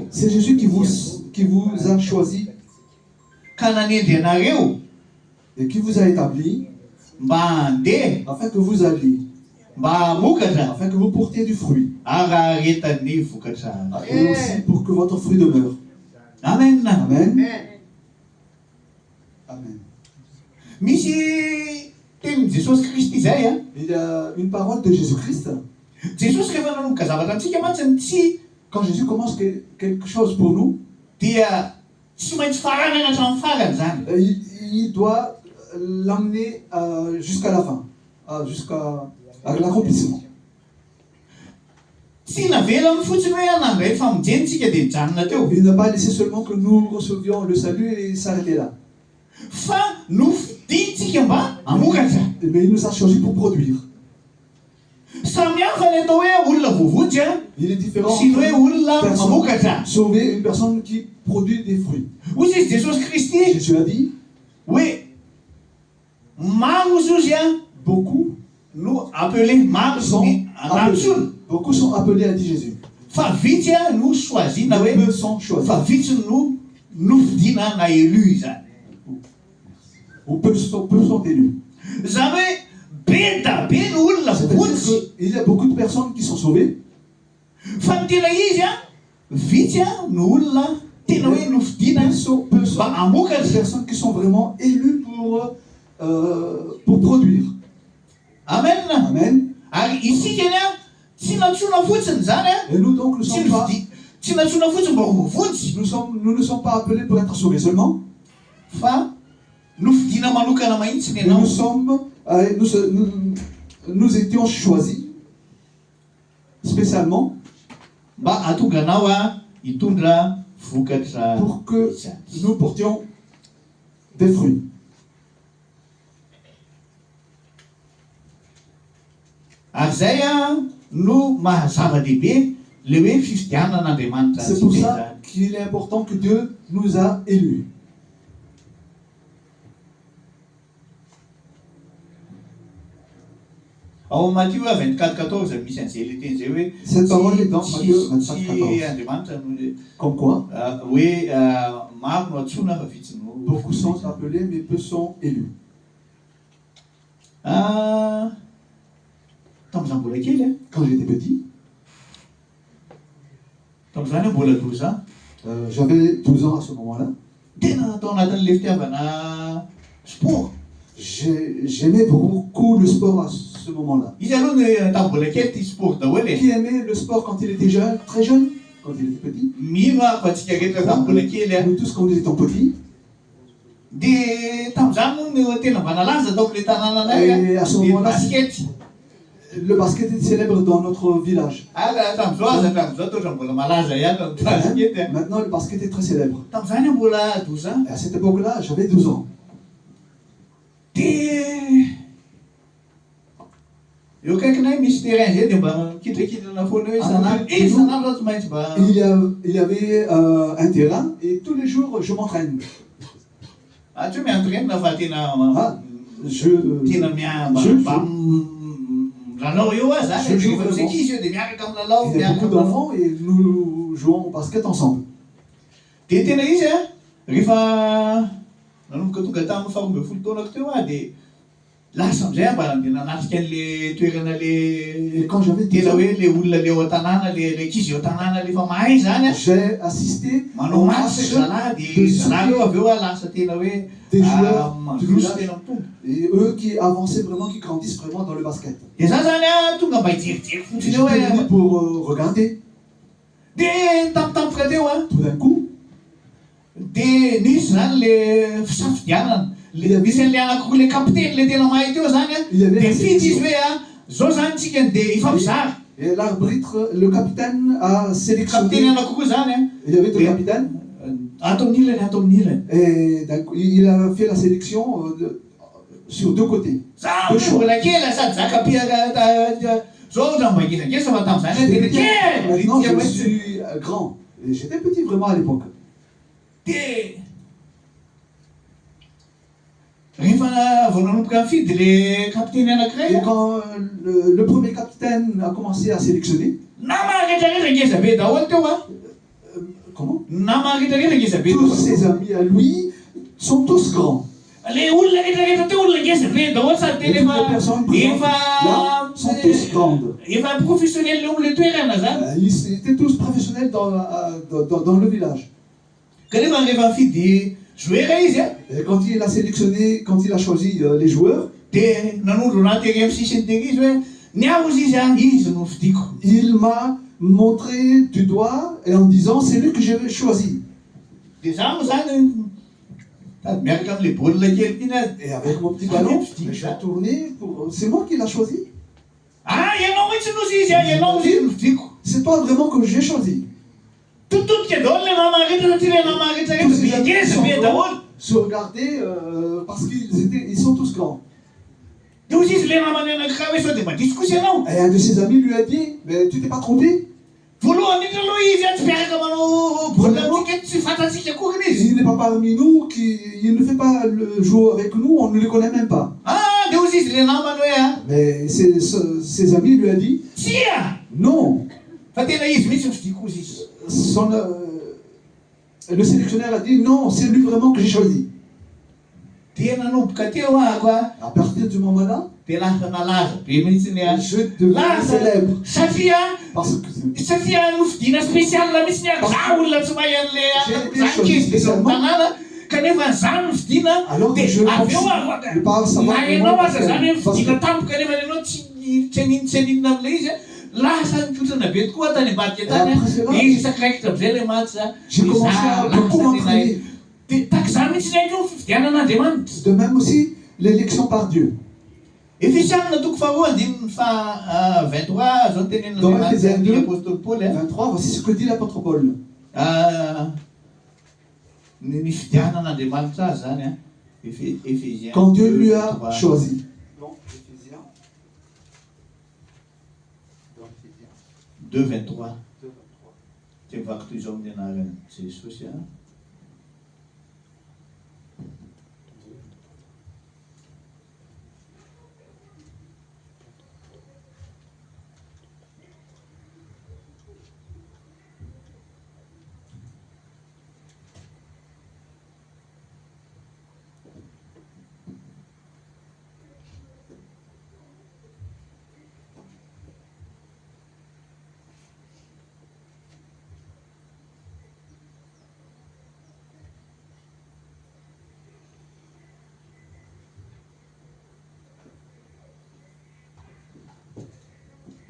C'est Jésus qui vous a choisi et qui vous a établi afin que vous alliez, afin que vous portiez du fruit, et aussi pour que votre fruit demeure. Amen. Amen. Amen. Il y a une parole de Jésus-Christ. Quand Jésus commence quelque chose pour nous, il doit l'amener jusqu'à la fin, jusqu'à l'accomplissement. Il n'a pas laissé seulement que nous recevions le salut et s'arrêter là. Mais il nous a choisi pour produire. Il est différent entre sauver une personne qui produit des fruits. Jésus a dit, beaucoup sont appelés, a dit Jésus. Peu sont choisis. Ou peu sont élus. Il y a beaucoup de personnes qui sont sauvées. Peu sont personnes qui sont vraiment élues pour produire. Amen. Amen. Et nous donc nous ne sommes pas appelés pour être sauvés seulement. Nous étions choisis spécialement pour que nous portions des fruits. C'est pour ça qu'il est important que Dieu nous a élus. Cette parole est dans Matthieu 24:14. Comme quoi, beaucoup sont appelés, mais peu sont élus. Quand j'étais petit, j'avais 12 ans à ce moment-là. J'aimais beaucoup le sport à ce moment-là. Qui aimait le sport quand il était jeune, très jeune, quand il était petit? Nous tous quand nous étions petits. Et à ce moment-là, le basket est célèbre dans notre village. Maintenant, le basket est très célèbre. Et à cette époque-là, j'avais 12 ans. eo kaikinay misy terrain zay dia mba mikitrakitrana foana hoe isan'andro isan'andro tsy maintsy mba il y avait un terrain et tous les jours je m'entraîne. Tsy hoe mientraîne fa tena tena milalao eo a zany rehefa misy ankizy eo dia miaraka amin'ny lalao. Il y a beaucoup d'enfants et nous jouons au basket ensemble. Dia tena izy a rehefa nanomboka tonga tamin'ny faha 12 taonako teo a dia lasa amizay mba dia nanatrika an'le toerana le tena hoe le olona le ao an-tanàna le ankizy eo an-tanàna le fa mahay zany a. J'ai assisté manao match zalahy dia zalahy eo avy eo a lasa tena hoe mandroso tena mitombo. Et eux qui avançaient vraiment, qui grandissent vraiment dans le basket. Dia za zany a tonga mba hijerijery fotsiny eo hoe pour regarder. Dia tampotampoka teo a tout d'un coup dia nisy zany le fisafidianana misy an'le anankiroa le kapiteny le tena mahay teo zany a dia fidy izy hoe a zao zany tsika dia ifampizary. Et l'arbitre, le capitaine a sélectionné. Kapiteny anankiroa zany a. Il y avait deux capitaines. Ato amin'ny ilany ato amin'ny ilany. Et il a fait la sélection sur deux côtés. Za mbola kely sady zaka-piaka zao oza mba ngezangeza fa tamin'izany tena kely. Maintenant je suis grand. Et j'étais petit vraiment à l'époque. Dia rehefa vao nanomboka mifidy le kapiteny anankiray. Et quand le premier capitaine a commencé à sélectionner. Nama rehetrarehetra ngeza be daholo teo a. Comment? Nama rehetrarehetra ngeza be. Tous ses amis à lui sont tous grands. Le olona rehetrarehetra teo olona ngeza be daholo sady tena efa sont tous grandes. Efa professionnel eo am'le toerana zany. Ils étaient tous professionnels dans le village. Kanefa rehefa mifidy joueur izy a. Et quand il a sélectionné, quand il a choisi les joueurs. Dia nanondro anaty amin'ny sisiny tena izy hoe niaozy izy a izy no fidiko. Il m'a montré du doigt et en disant c'est lui que j'ai choisi. Dia za moa zany miaraka amin'le baolina kely iny a. Et avec mon petit ballon je vais tourner pour c'est moi qui l'a choisi. Ah ianao mihitsy nosy izy a ianao izy no fidiko. C'est toi vraiment que j'ai choisi. Tototika daholo le nama rehetra satria le nama rehetrarehetra ngeza be daholo. Se regarder parce qu'ils sont tous grands. Dia ozy izy le namany anankiray hoe sao dia mandrisy kosa ianao. Et un de ses amis lui a dit mais tu t'es pas trompé. Voalohany indrindra aloha izy a tsy miaraka manao baolina antsika tsy fantatsika koa izy. Il n'est pas parmi nous, il ne fait pas le jeu avec nous, on ne le connaît même pas. Ah dia ozy izy le namany hoe a. Mais ses amis lui a dit tsia non. Fa tena izy mihitsy no fidiko ozy izy. Le sélectionneur a dit non, c'est lui vraiment que j'ai choisi. Dia nanomboka teo ahako a. À partir du moment là, dia lasa nalaza be mihitsy ny a. je deviens célèbre. Satria nofidiana spécial misy ny ako za olona tsy mahay an'le zanykely dia zao tanàna kanefa za nofidiana dia avy eo ahako nahainao aza zany hoe fidiana tampoka kanefa ianao tsy aninona amin'le izy a. Lasa nipotrana be tokoa tany ambadika tany a. Izy isakraikitra amizay le match a. J'ai commencé à beaucoup m'entraîner. Dia tahaka izany mihitsy ny haiko fividianan'Andriamanitra. De même aussi l'élection par Dieu. Efesianina toko faharoa andininy fa 23 zao tenenin'Andriamanitra apôstôly Paul. 23, voici ce que dit l'apôtre Paul. Ny fidianan'Andriamanitra azy zany a. Éphésiens. Quand Dieu lui a choisi. 2:23. Ty mivaky toy izao amin'ny anaran'i Jesosy a.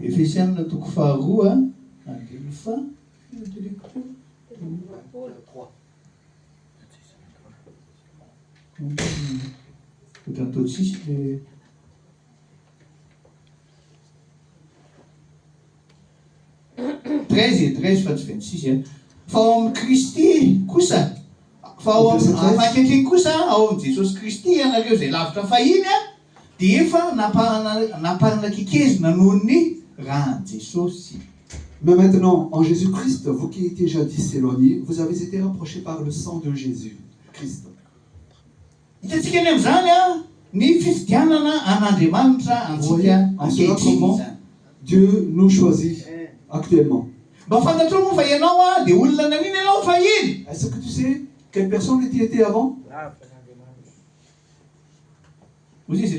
Efesianina toko faharoa andininy fa ohatrany tao tsisy le treize fa tsy 26 a. Fa ao amin'ny Kristy kosa fa ao amin'ny ankehitriny kosa ao amin'ny Jesosy Kristy ianareo zay lavitra fahiny a Mais maintenant, en Jésus-Christ, vous qui étiez jadis éloignés, vous avez été rapprochés par le sang de Jésus-Christ. En cela, comment Dieu nous choisit actuellement. Est-ce que tu sais quelle personne tu étais avant? Nous étions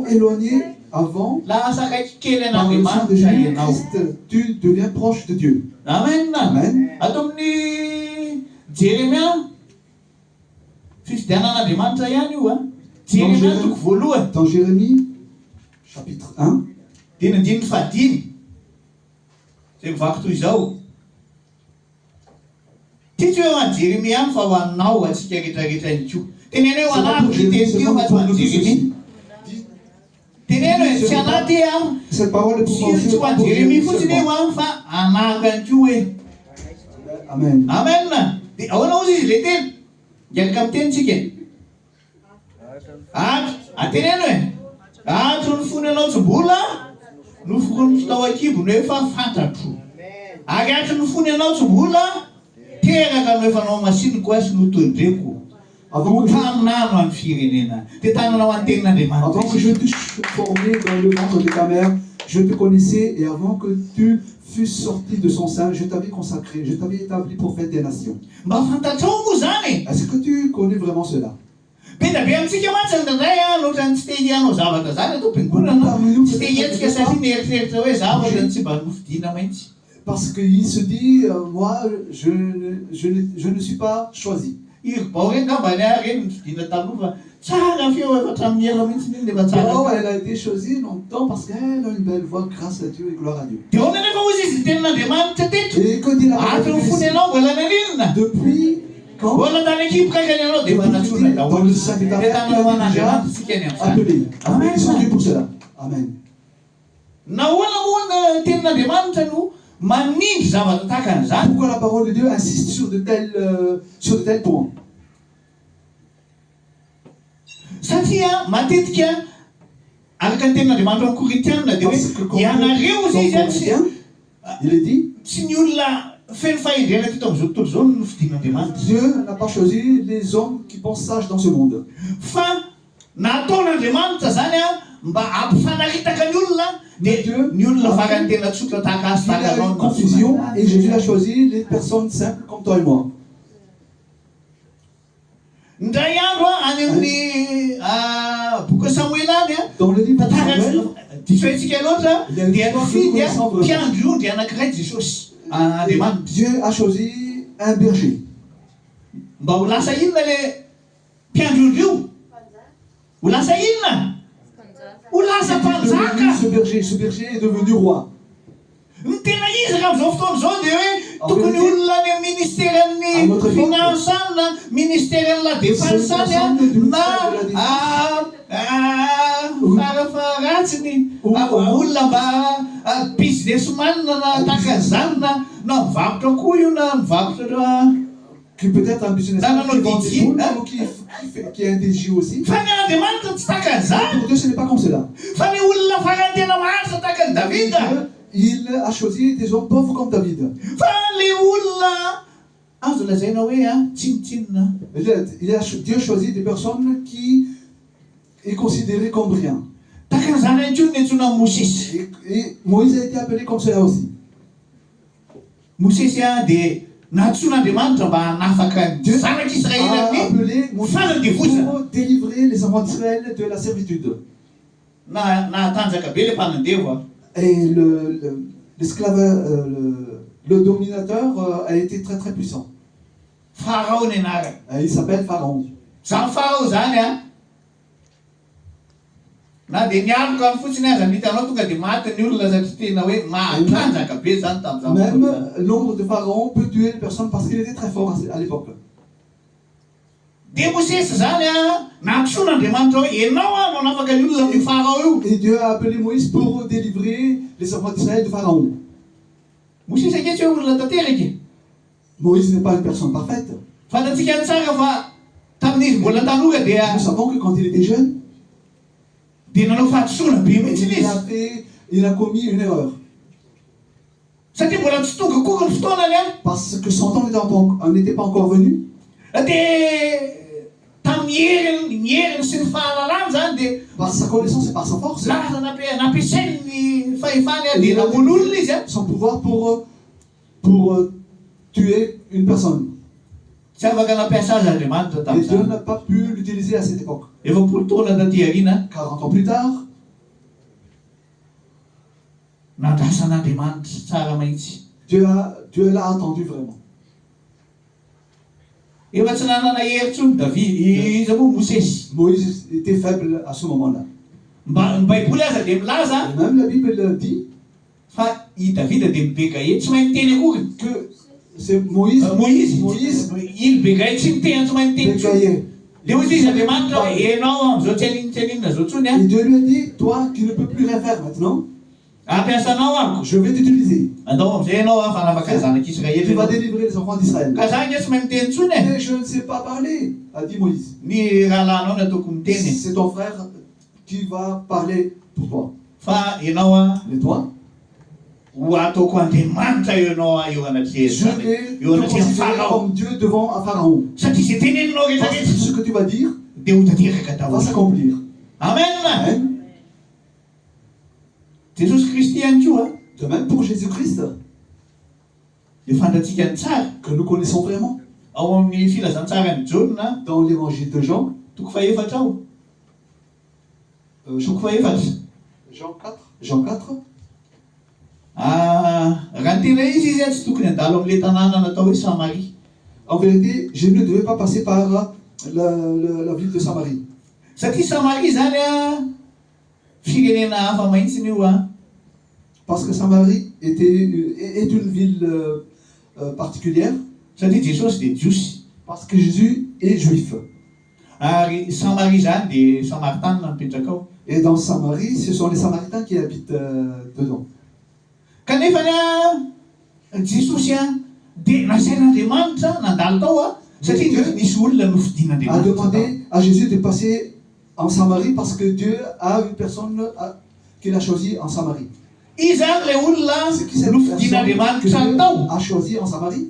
éloignés avant par le sang de Jésus-Christ. Tu deviens proche de Dieu. Amen. Amen. Dans Jérémie, chapitre 1, cette parole est pour Amen. Amen. Avant que je te formais dans le ventre de ta mère, je te connaissais, et avant que tu fusses sorti de son sein, je t'avais consacré, je t'avais établi prophète des nations. Est-ce que tu connais vraiment cela? Parce qu'il se dit, moi, je ne suis pas choisi. Oh, elle a été choisie longtemps parce qu'elle a une belle voix, grâce à Dieu et gloire à Dieu. Et que dit la parole depuis quand? Dans le sein de ta mère, tu as déjà appelé. Amen. Ils sont Dieu pour cela. Amen. Pourquoi la parole de Dieu insiste sur de tels points? Parce que il est dit, Dieu n'a pas choisi les hommes qui pensent sages dans ce monde. Dieu il a une confusion et Jésus a choisi les personnes simples comme toi et moi. Dans le livre de Samuel, Dieu a choisi un berger. Ce berger est devenu roi. Qui peut être un businessman qui est un DJ aussi. Pour Dieu, ce n'est pas comme cela. Il a choisi des hommes pauvres comme David. Dieu a choisi des personnes qui est considérées comme rien. Et Moïse a été appelé comme cela aussi. Dieu a appelé Moïse pour délivrer les enfants d'Israël de la servitude. Et l'esclave, le dominateur a été très très puissant. Il s'appelle Pharaon. Même l'ombre de Pharaon peut tuer les personnes parce qu'il était très fort à l'époque. Et Dieu a appelé Moïse pour délivrer les enfants d'Israël de Pharaon. Moïse n'est pas une personne parfaite. Nous savons que quand il était jeune, il a commis une erreur. Parce que son temps n'était pas encore venu. Par sa connaissance et par sa force, son pouvoir pour tuer une personne. Et Dieu n'a pas pu l'utiliser à cette époque. 40 ans plus tard, Dieu l'a attendu vraiment. Moïse était faible à ce moment-là. Même la Bible dit que c'est Moïse bégayait. Et Dieu lui a dit, toi qui ne peux plus rien faire maintenant, je vais t'utiliser. Tu vas délivrer les enfants d'Israël. Mais je ne sais pas parler, a dit Moïse. C'est ton frère qui va parler pour toi. Et toi? Je vais te considérer comme Dieu devant un pharaon. Parce que ce que tu vas dire va s'accomplir. Amen. De même pour Jésus-Christ, que nous connaissons vraiment. Dans l'évangile de Jean, Jean 4. En vérité, je ne devais pas passer par la ville de Samarie. Parce que Samarie est une ville particulière. Parce que Jésus est juif. Et dans Samarie, ce sont les Samaritains qui habitent dedans. A demandé à Jésus de passer en Samarie parce que Dieu a une personne qu'il a choisie en Samarie. C'est qui cette personne que Dieu a choisie en Samarie?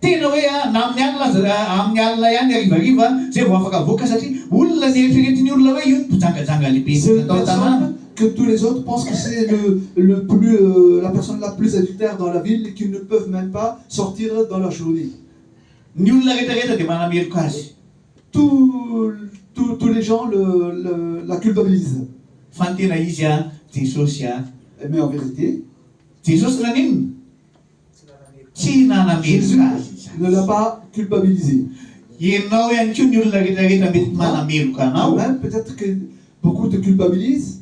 C'est une personne que tous les autres pensent que c'est la personne la plus adultère dans la ville et qu'ils ne peuvent même pas sortir dans la journée. Tous les gens la culpabilisent. Mais en vérité, Jésus ne l'a pas culpabilisé. Même peut-être que beaucoup te culpabilisent,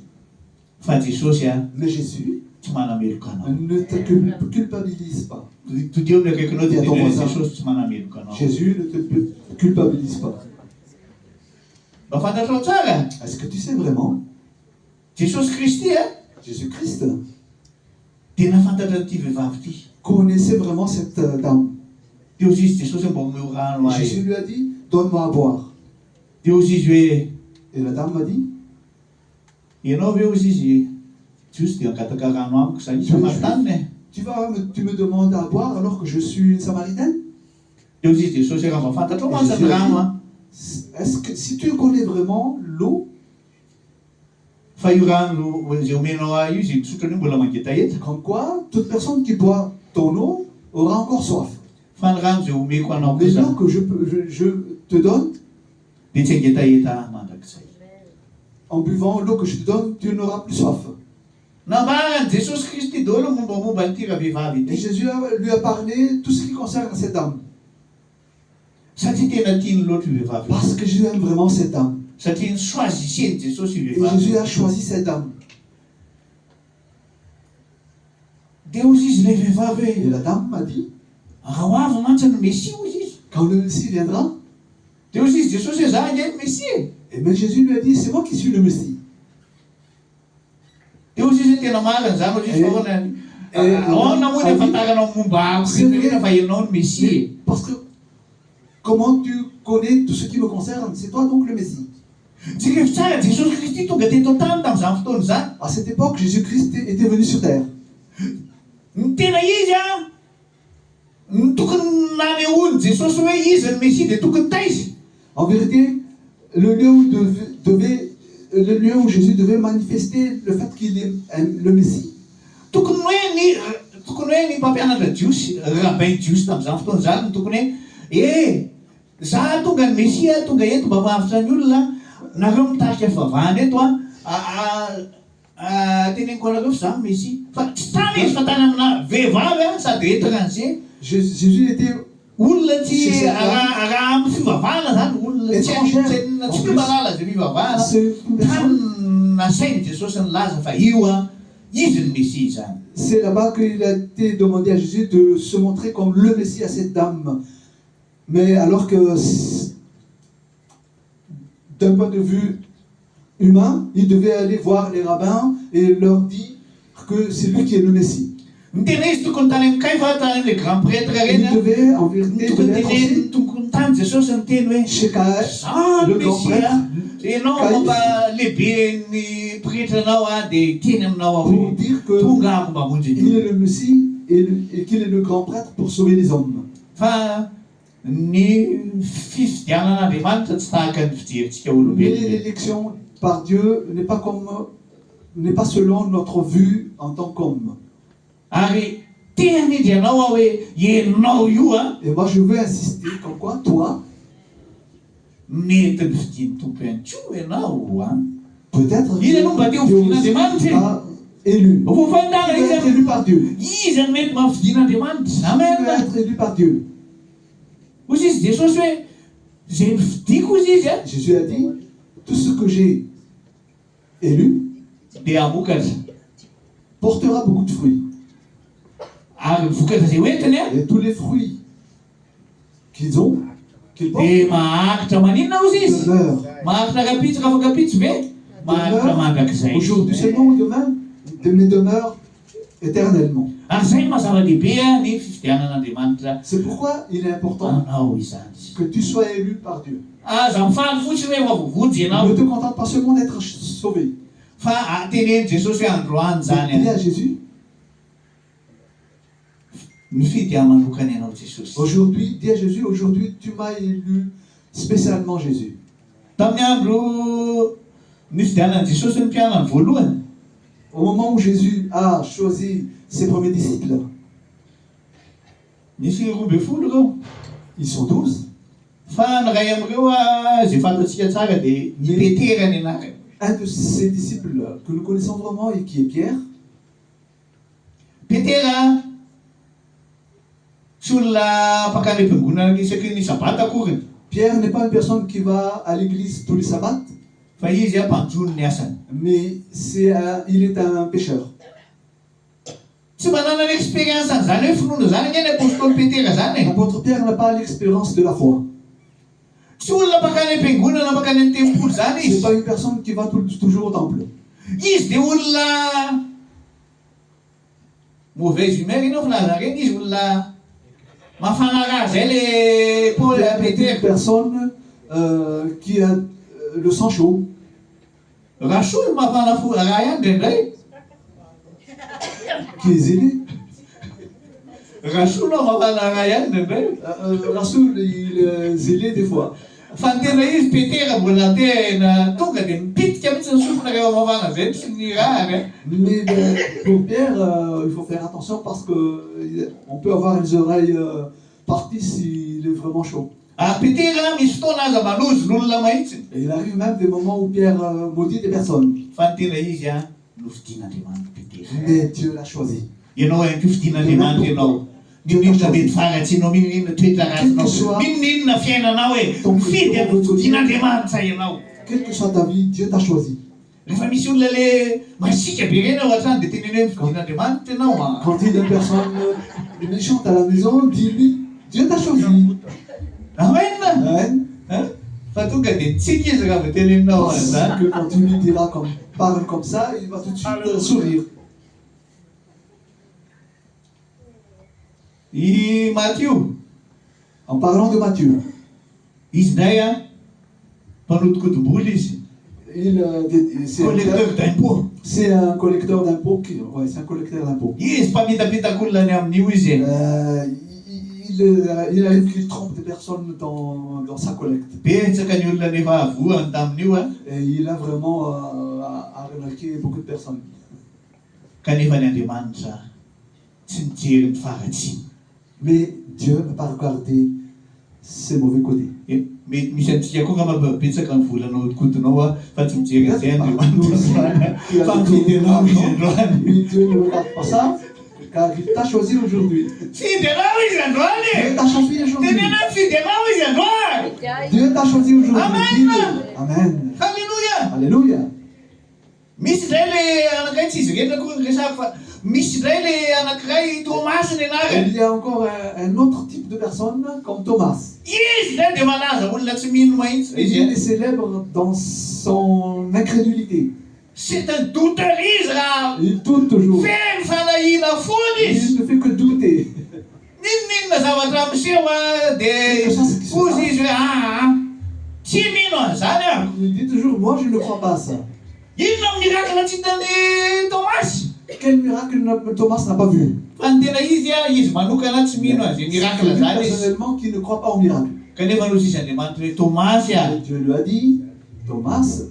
mais Jésus ne te culpabilise pas. Jésus ne te culpabilise pas. Est-ce que tu sais vraiment? Jésus-Christ connaissait vraiment cette dame. Jésus lui a dit, donne-moi à boire. Et la dame m'a dit, tu me demandes à boire alors que je suis une Samaritaine? Est-ce que si tu connais vraiment l'eau, comme quoi toute personne qui boit ton eau aura encore soif. Mais l'eau que je te donne, en buvant l'eau que je te donne, tu n'auras plus soif. Et Jésus lui a parlé tout ce qui concerne cette dame. Parce que Jésus aime vraiment cette dame. Et Jésus a choisi cette dame. Et la dame m'a dit, quand le Messie viendra, et mais Jésus lui a dit, c'est moi qui suis le Messie. Et Parce que comment tu connais tout ce qui me concerne, c'est toi donc le Messie. À cette époque, Jésus-Christ était venu sur terre. En vérité, le lieu où Jésus devait manifester le fait qu'il est le Messie. Jésus était c'est là-bas qu'il a été demandé à Jésus de se montrer comme le Messie à cette dame. Mais alors que d'un point de vue humain, il devait aller voir les rabbins et leur dire que c'est lui qui est le Messie. Il devait en vérité chez Caïphe, le grand prêtre, pour dire qu'il est le Messie et qu'il est le grand prêtre pour sauver les hommes. Mais l'élection par Dieu n'est pas selon notre vue en tant qu'homme. Et moi je veux insister comme quoi toi peut-être Dieu aussi t'a élu. Tu veux être élu par Dieu. Tu veux être élu par Dieu. Jésus a dit, tout ce que j'ai élu portera beaucoup de fruits. Et tous les fruits qu'ils portent, aujourd'hui seulement ou demain, mais demeurent éternellement. C'est pourquoi il est important que tu sois élu par Dieu. Ne te contente pas seulement d'être sauvé. Dis à Jésus, aujourd'hui, dis à Jésus, aujourd'hui tu m'as élu spécialement Jésus. Au moment où Jésus a choisi ses premiers disciples, ils sont 12. Un de ces disciples que nous connaissons vraiment et qui est Pierre. Pierre n'est pas une personne qui va à l'église tous les sabbats, mais il est un pécheur. L'apôtre Pierre n'a pas l'expérience de la foi. Ce n'est pas une personne qui va toujours au temple. Mauvaise humeur, une personne qui a le sang chaud. Qui est zélé. Rasoul, il est zélé des fois. Mais pour Pierre, il faut faire attention parce qu'on peut avoir les oreilles parties s'il est vraiment chaud. Et il arrive même des moments où Pierre maudit des personnes. Mais Dieu l'a choisi. Quel que soit ta vie, Dieu t'a choisi. Quand il y a une personne méchante à la maison, dis-lui, Dieu t'a choisi. Amen. Parce que quand tu lui diras parle comme ça, il va tout de suite sourire. Matthieu. En parlant de Matthieu. C'est un collecteur d'impôts. Ouais, c'est un collecteur d'impôts. Il arrive qu'il trompe des personnes dans sa collecte. Et il a vraiment arnaqué beaucoup de personnes. Mais Dieu n'a pas regardé ses mauvais côtés. Mais Dieu ne regarde pas ça, car il t'a choisi aujourd'hui. Dieu t'a choisi aujourd'hui. Dieu t'a choisi aujourd'hui. Amen. Alléluia. Alléluia. Il y a encore un autre type de personne comme Thomas. Il est célèbre dans son incrédulité. C'est un douteur Israël. Il doute toujours. Il ne fait que douter. Il dit toujours, moi je ne crois pas à ça. Quel miracle Thomas n'a pas vu? Personnellement, qui ne croit pas au miracle. Dieu lui a dit, Thomas,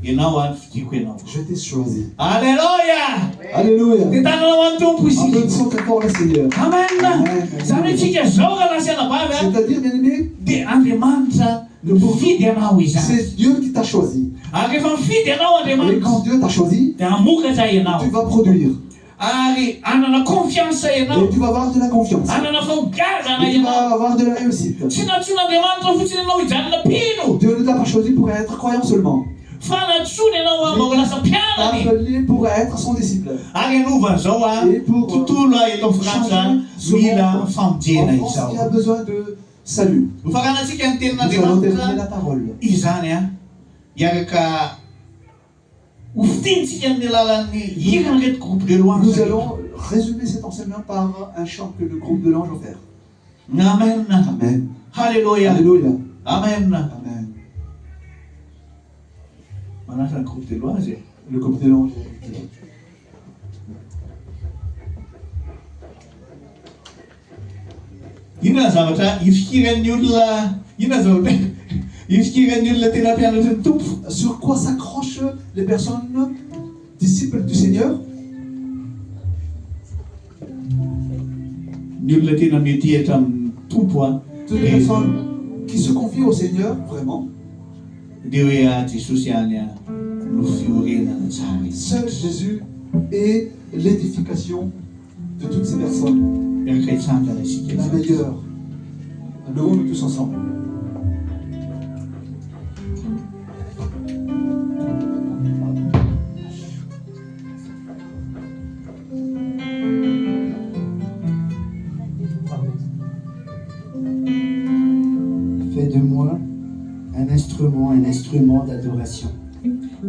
je t'ai choisi. Alléluia. Alléluia. Applaudissons très fort le Seigneur. Amen. C'est-à-dire, bien-aimé, c'est Dieu qui t'a choisi. Et quand Dieu t'a choisi, tu vas produire. Et tu vas avoir de la confiance. Et tu vas avoir de la réussite. Dieu ne t'a pas choisi pour être croyant seulement. Appelé pour être son disciple. Et pour changer ce monde, en France qui a besoin de salut. Nous allons terminer la parole. Nous allons résumer cet enseignement par un chant que le groupe de l'ange offert. Amen. Amen. Alléluia. Alléluia. Amen. Amen. On a fait un groupe de l'ange. Le groupe de l'ange. Sur quoi s'accrochent les personnes disciples du Seigneur? Toutes les personnes qui se confient au Seigneur, vraiment. Seul Jésus est l'édification de toutes ces personnes. La meilleure. Levons-nous tous ensemble. Fais de moi un instrument d'adoration.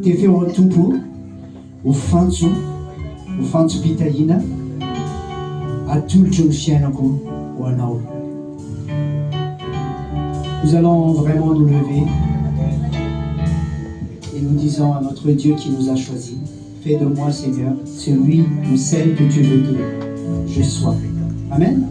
Te fait un tout pour au fanzu pitayina à tout le chien ou un autre. Nous allons vraiment nous lever et nous disons à notre Dieu qui nous a choisis, fais de moi, Seigneur, celui ou celle que tu veux que je sois. Amen.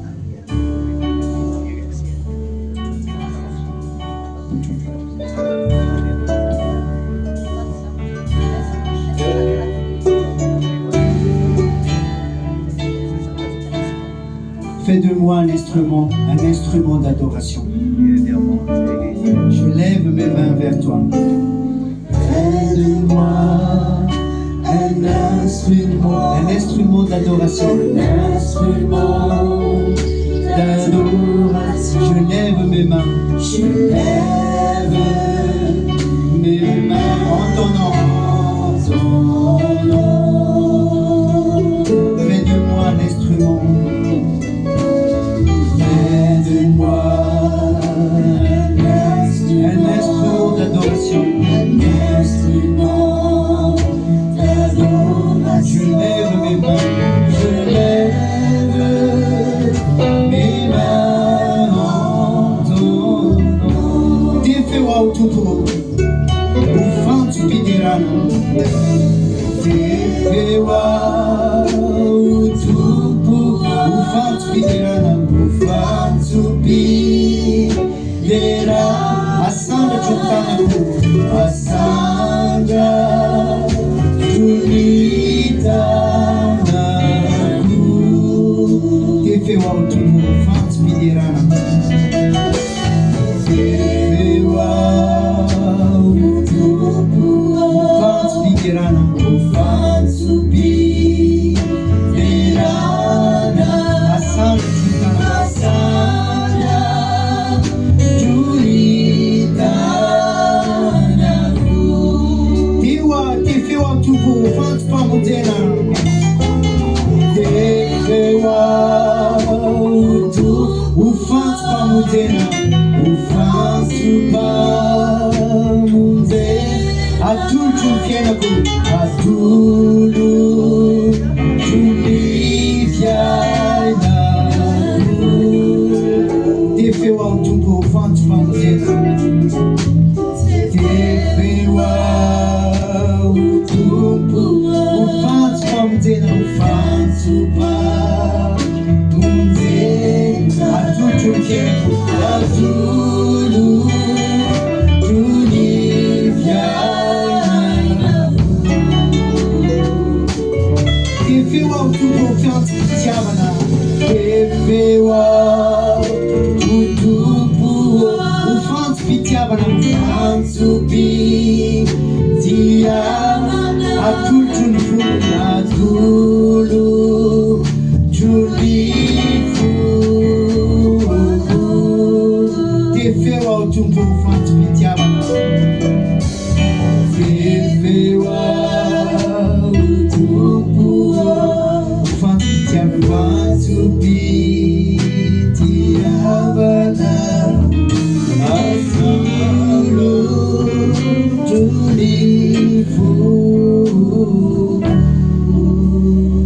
Fais de moi un instrument d'adoration. Je lève mes mains vers toi. Fais de moi un instrument d'adoration. Je lève mes mains. En ton nom. Fais de moi un instrument. D'adoration. Je lève mes mains, je lève mes Ufans pamudena, ufans pamudena, atul chumpienako, atulu chuliviana. Defewa utumpo ufans pamudena, defewa utumpo ufans pamudena, ufans pamudena, atul chumpienako, atulu chuliviana. Defewa utumpo ufans pamudena, defewa ufans pitiabana, ufans pitiabana, atul chunfu, atulu chulifu. Defewa utumpo ufans pitiabana, defewa utumpo ufans pitiabana, ufans pitiabana.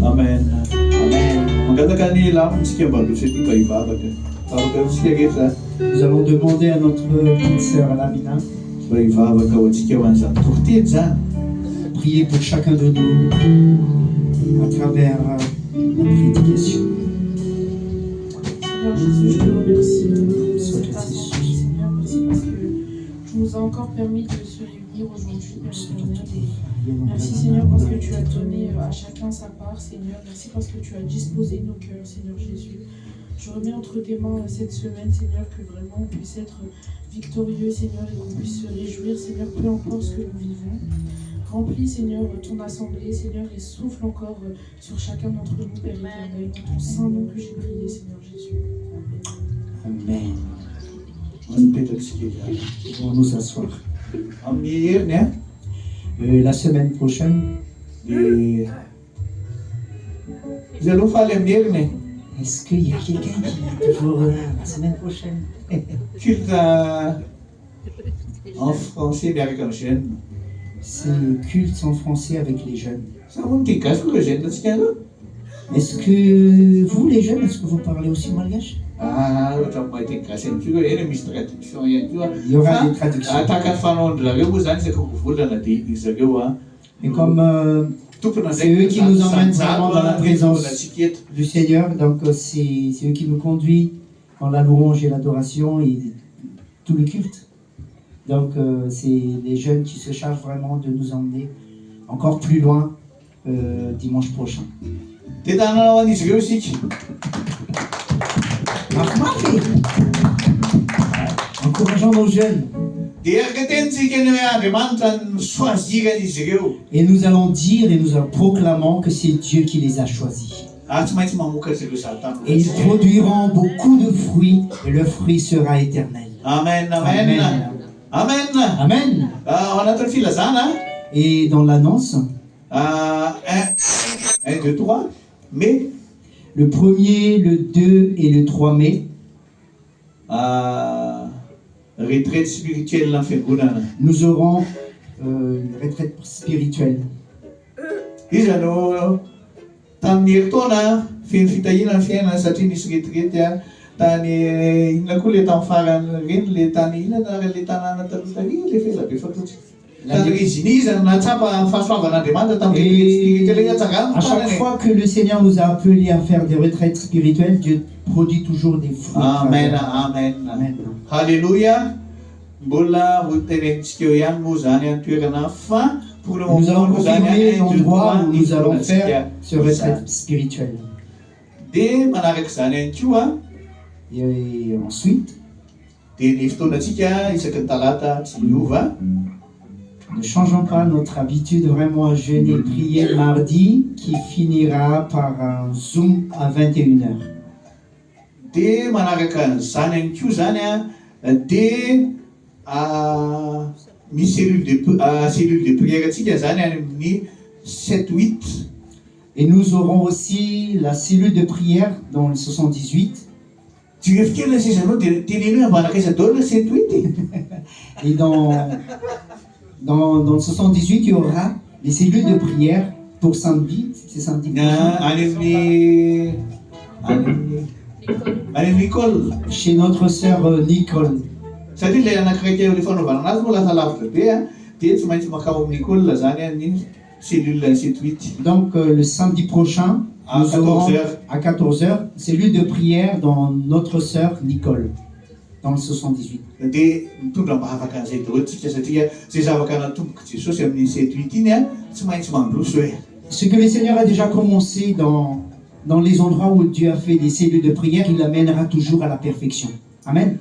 Amen. Amen. Nous allons demander à notre petite sœur Alamina prier pour chacun de nous à travers la prédication. Seigneur Jésus, je te remercie pour ta santé, Seigneur. Merci parce que tu nous as encore permis de se réunir aujourd'hui, Père éternel. Merci Seigneur parce que tu as donné à chacun sa part, Seigneur. Merci parce que tu as disposé nos cœurs, Seigneur Jésus. Je remets entre tes mains cette semaine, Seigneur, que vraiment on puisse être victorieux, Seigneur, et qu'on puisse se réjouir, Seigneur, peu importe ce que nous vivons. Remplis, Seigneur, ton assemblée, Seigneur, et souffle encore sur chacun d'entre nous, Père éternel, dans ton saint nom que j'ai prié, Seigneur Jésus. Amen. On nous s'asseoir. La semaine prochaine, est-ce qu'il y a quelqu'un qui est toujours là la semaine prochaine? Culte en français mais avec un jeune. C'est le culte en français avec les jeunes. Est-ce que vous les jeunes, est-ce que vous parlez aussi malgache? Il y aura des traductions. Et comme c'est eux qui nous emmènent vraiment dans la présence du Seigneur, donc c'est eux qui nous conduisent dans la louange et l'adoration et tout le culte. Donc c'est les jeunes qui se chargent vraiment de nous emmener encore plus loin dimanche prochain. Encourageons nos jeunes. Et nous allons dire et nous allons proclamons que c'est Dieu qui les a choisis. Et ils produiront beaucoup de fruits et le fruit sera éternel. Amen, amen, amen, amen. Et dans l'annonce, 1, 2, 3 mai, le 1er, le 2 et le 3 mai, retraite spirituelle. Nous aurons une retraite spirituelle. À chaque fois que le Seigneur nous a appelés à faire des retraites spirituelles, Dieu produit toujours des fruits. Amen, amen, amen. Alléluia. Nous allons confirmer l'endroit où nous allons faire ce retraite spirituelle. Et ensuite, ne changeons pas notre habitude vraiment à jeûner et prier mardi qui finira par un Zoom à 21h. Et nous aurons aussi la cellule de prière dans le 78. Et dans le 78, il y aura les cellules de prière pour samedi. C'est samedi prochain. Chez notre sœur Nicole. Donc le samedi prochain, nous aurons à 14h, cellule de prière dans notre sœur Nicole, dans le 78. Ce que le Seigneur a déjà commencé dans les endroits où Dieu a fait des cellules de prière, il l'amènera toujours à la perfection. Amen.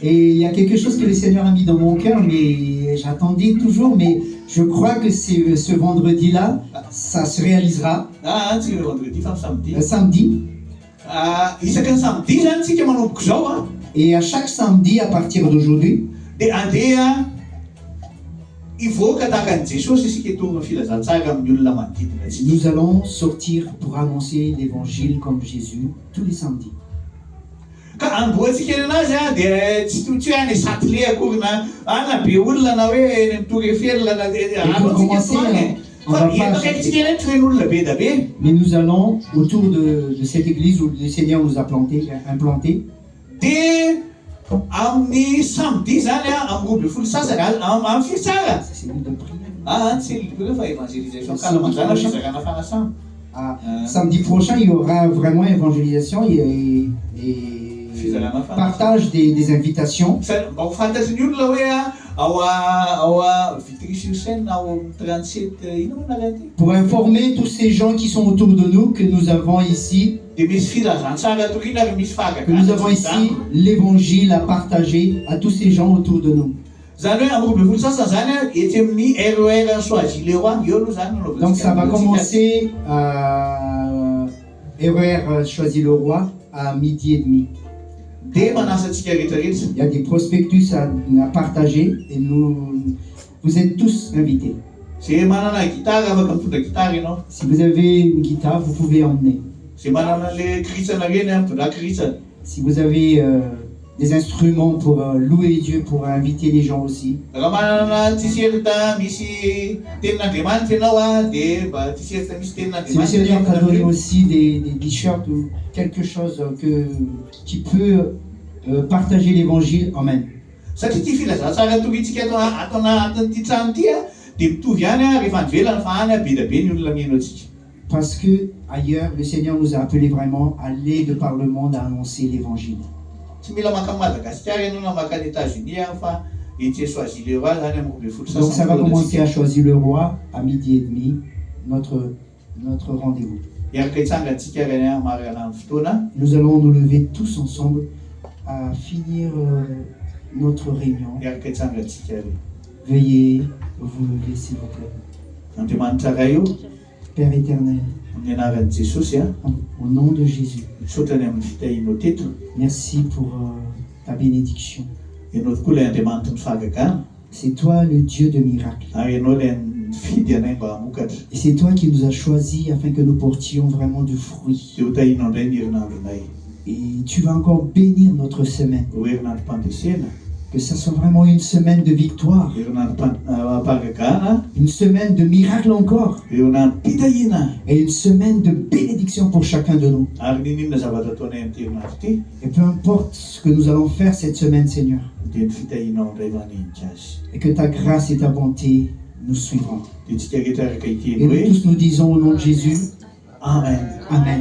Et il y a quelque chose que le Seigneur a mis dans mon cœur, mais j'attendais toujours, mais je crois que c'est ce vendredi-là, ça se réalisera. Samedi. Et à chaque samedi, à partir d'aujourd'hui, nous allons sortir pour annoncer l'évangile comme Jésus tous les samedis. Mais nous allons autour de cette église où le Seigneur nous a implanté. Samedi prochain, il y aura vraiment évangélisation et partage des invitations. Pour informer tous ces gens qui sont autour de nous que nous avons ici, l'évangile à partager à tous ces gens autour de nous. Donc ça va commencer à RER Choisis le Roi à 12h30. Il y a des prospectus à partager et vous êtes tous invités. Si vous avez une guitare, vous pouvez emmener. Si vous avez des instruments pour louer Dieu, pour inviter les gens aussi. Si le Seigneur t'a donné aussi des t-shirts ou quelque chose qui peut partager l'évangile, amen. Parce que ailleurs, le Seigneur nous a appelés vraiment à aller de par le monde à annoncer l'évangile. Donc ça va commencer à Choisir le Roi à 12h30, notre rendez-vous. Nous allons nous lever tous ensemble à finir notre réunion. Veuillez vous lever, s'il vous plaît. Père éternel, au nom de Jésus, merci pour ta bénédiction. C'est toi le Dieu de miracles. Et c'est toi qui nous as choisis afin que nous portions vraiment du fruit. Et tu vas encore bénir notre semaine. Que ça soit vraiment une semaine de victoire. Une semaine de miracle encore. Et une semaine de bénédiction pour chacun de nous. Et peu importe ce que nous allons faire cette semaine, Seigneur. Et que ta grâce et ta bonté nous suivront. Et nous tous nous disons au nom de Jésus. Amen. Amen.